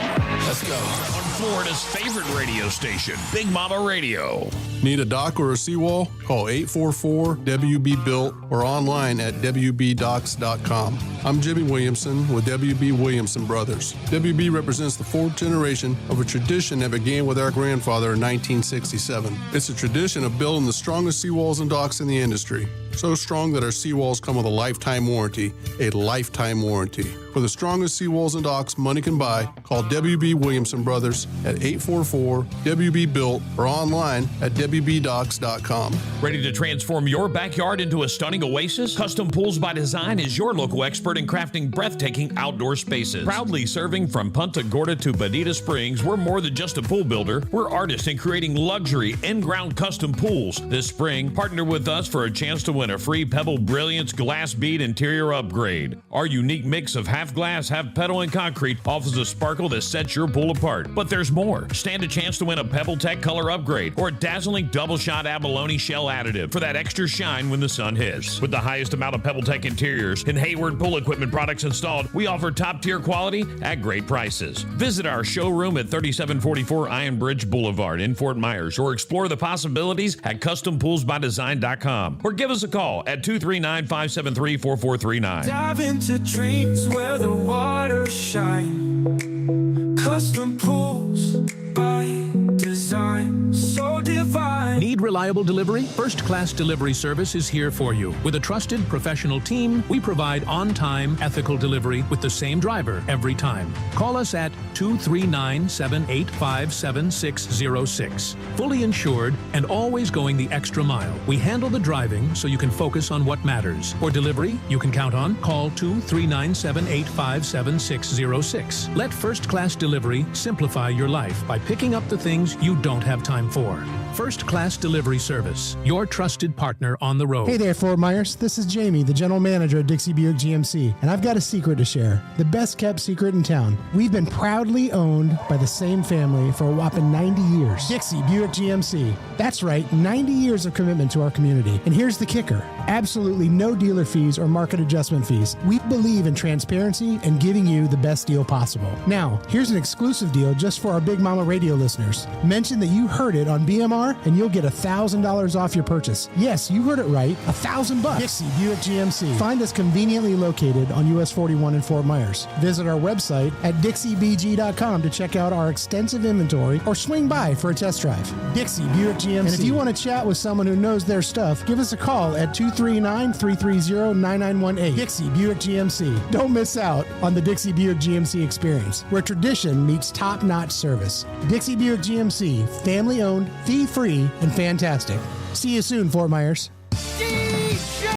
Let's go. On Florida's favorite radio station, Big Mama Radio. Need a dock or a seawall? Call 844-WB-BUILT or online at WBDocs.com. I'm Jimmy Williamson with WB Williamson Brothers. WB represents the fourth generation of a tradition that began with our grandfather in 1967. It's a tradition of building the strongest seawalls and docks in the industry. So strong that our seawalls come with a lifetime warranty. A lifetime warranty. For the strongest seawalls and docks money can buy, call WB Williamson Brothers at 844-WB-BUILT or online at WBDocs.com. Ready to transform your backyard into a stunning oasis? Custom Pools by Design is your local expert in crafting breathtaking outdoor spaces. Proudly serving from Punta Gorda to Bonita Springs, we're more than just a pool builder. We're artists in creating luxury in-ground custom pools. This spring, partner with us for a chance to win a free Pebble Brilliance glass bead interior upgrade. Our unique mix of half glass, half petal, and concrete offers a sparkle that sets your pool apart. But there's more. Stand a chance to win a Pebble Tech color upgrade or a dazzling double shot abalone shell additive for that extra shine when the sun hits. With the highest amount of Pebble Tech interiors and Hayward pool equipment products installed, we offer top tier quality at great prices. Visit our showroom at 3744 Iron Bridge Boulevard in Fort Myers or explore the possibilities at custompoolsbydesign.com or give us a call at 239-573-4439. Dive into dreams where the waters shine. Custom pools by design, so divine. Need reliable delivery? First Class Delivery Service is here for you. With a trusted professional team, we provide on-time, ethical delivery with the same driver every time. Call us at 239-785-7606. Fully insured and always going the extra mile. We handle the driving so you can focus on what matters. For delivery, you can count on call 239-785-7606. Let First Class Delivery simplify your life by picking up the things you don't have time for. First Class Delivery Service, your trusted partner on the road. Hey there, Fort Myers. This is Jamie, the general manager at Dixie Buick GMC, and I've got a secret to share. The best kept secret in town. We've been proudly owned by the same family for a whopping 90 years. Dixie Buick GMC. That's right, 90 years of commitment to our community. And here's the kicker. Absolutely no dealer fees or market adjustment fees. We believe in transparency and giving you the best deal possible. Now, here's an exclusive deal just for our Big Mama Radio listeners. Mention that you heard it on BMR and you'll get $1,000 off your purchase. Yes, you heard it right, $1,000. Dixie Buick GMC. Find us conveniently located on US 41 in Fort Myers. Visit our website at dixiebg.com to check out our extensive inventory or swing by for a test drive. Dixie Buick GMC. And if you want to chat with someone who knows their stuff, give us a call at 239-330-9918. Dixie Buick GMC. Don't miss out on the Dixie Buick GMC experience, where tradition meets top-notch service. Dixie Buick GMC, family-owned, fee-free, and fan fantastic. See you soon, Fort Myers.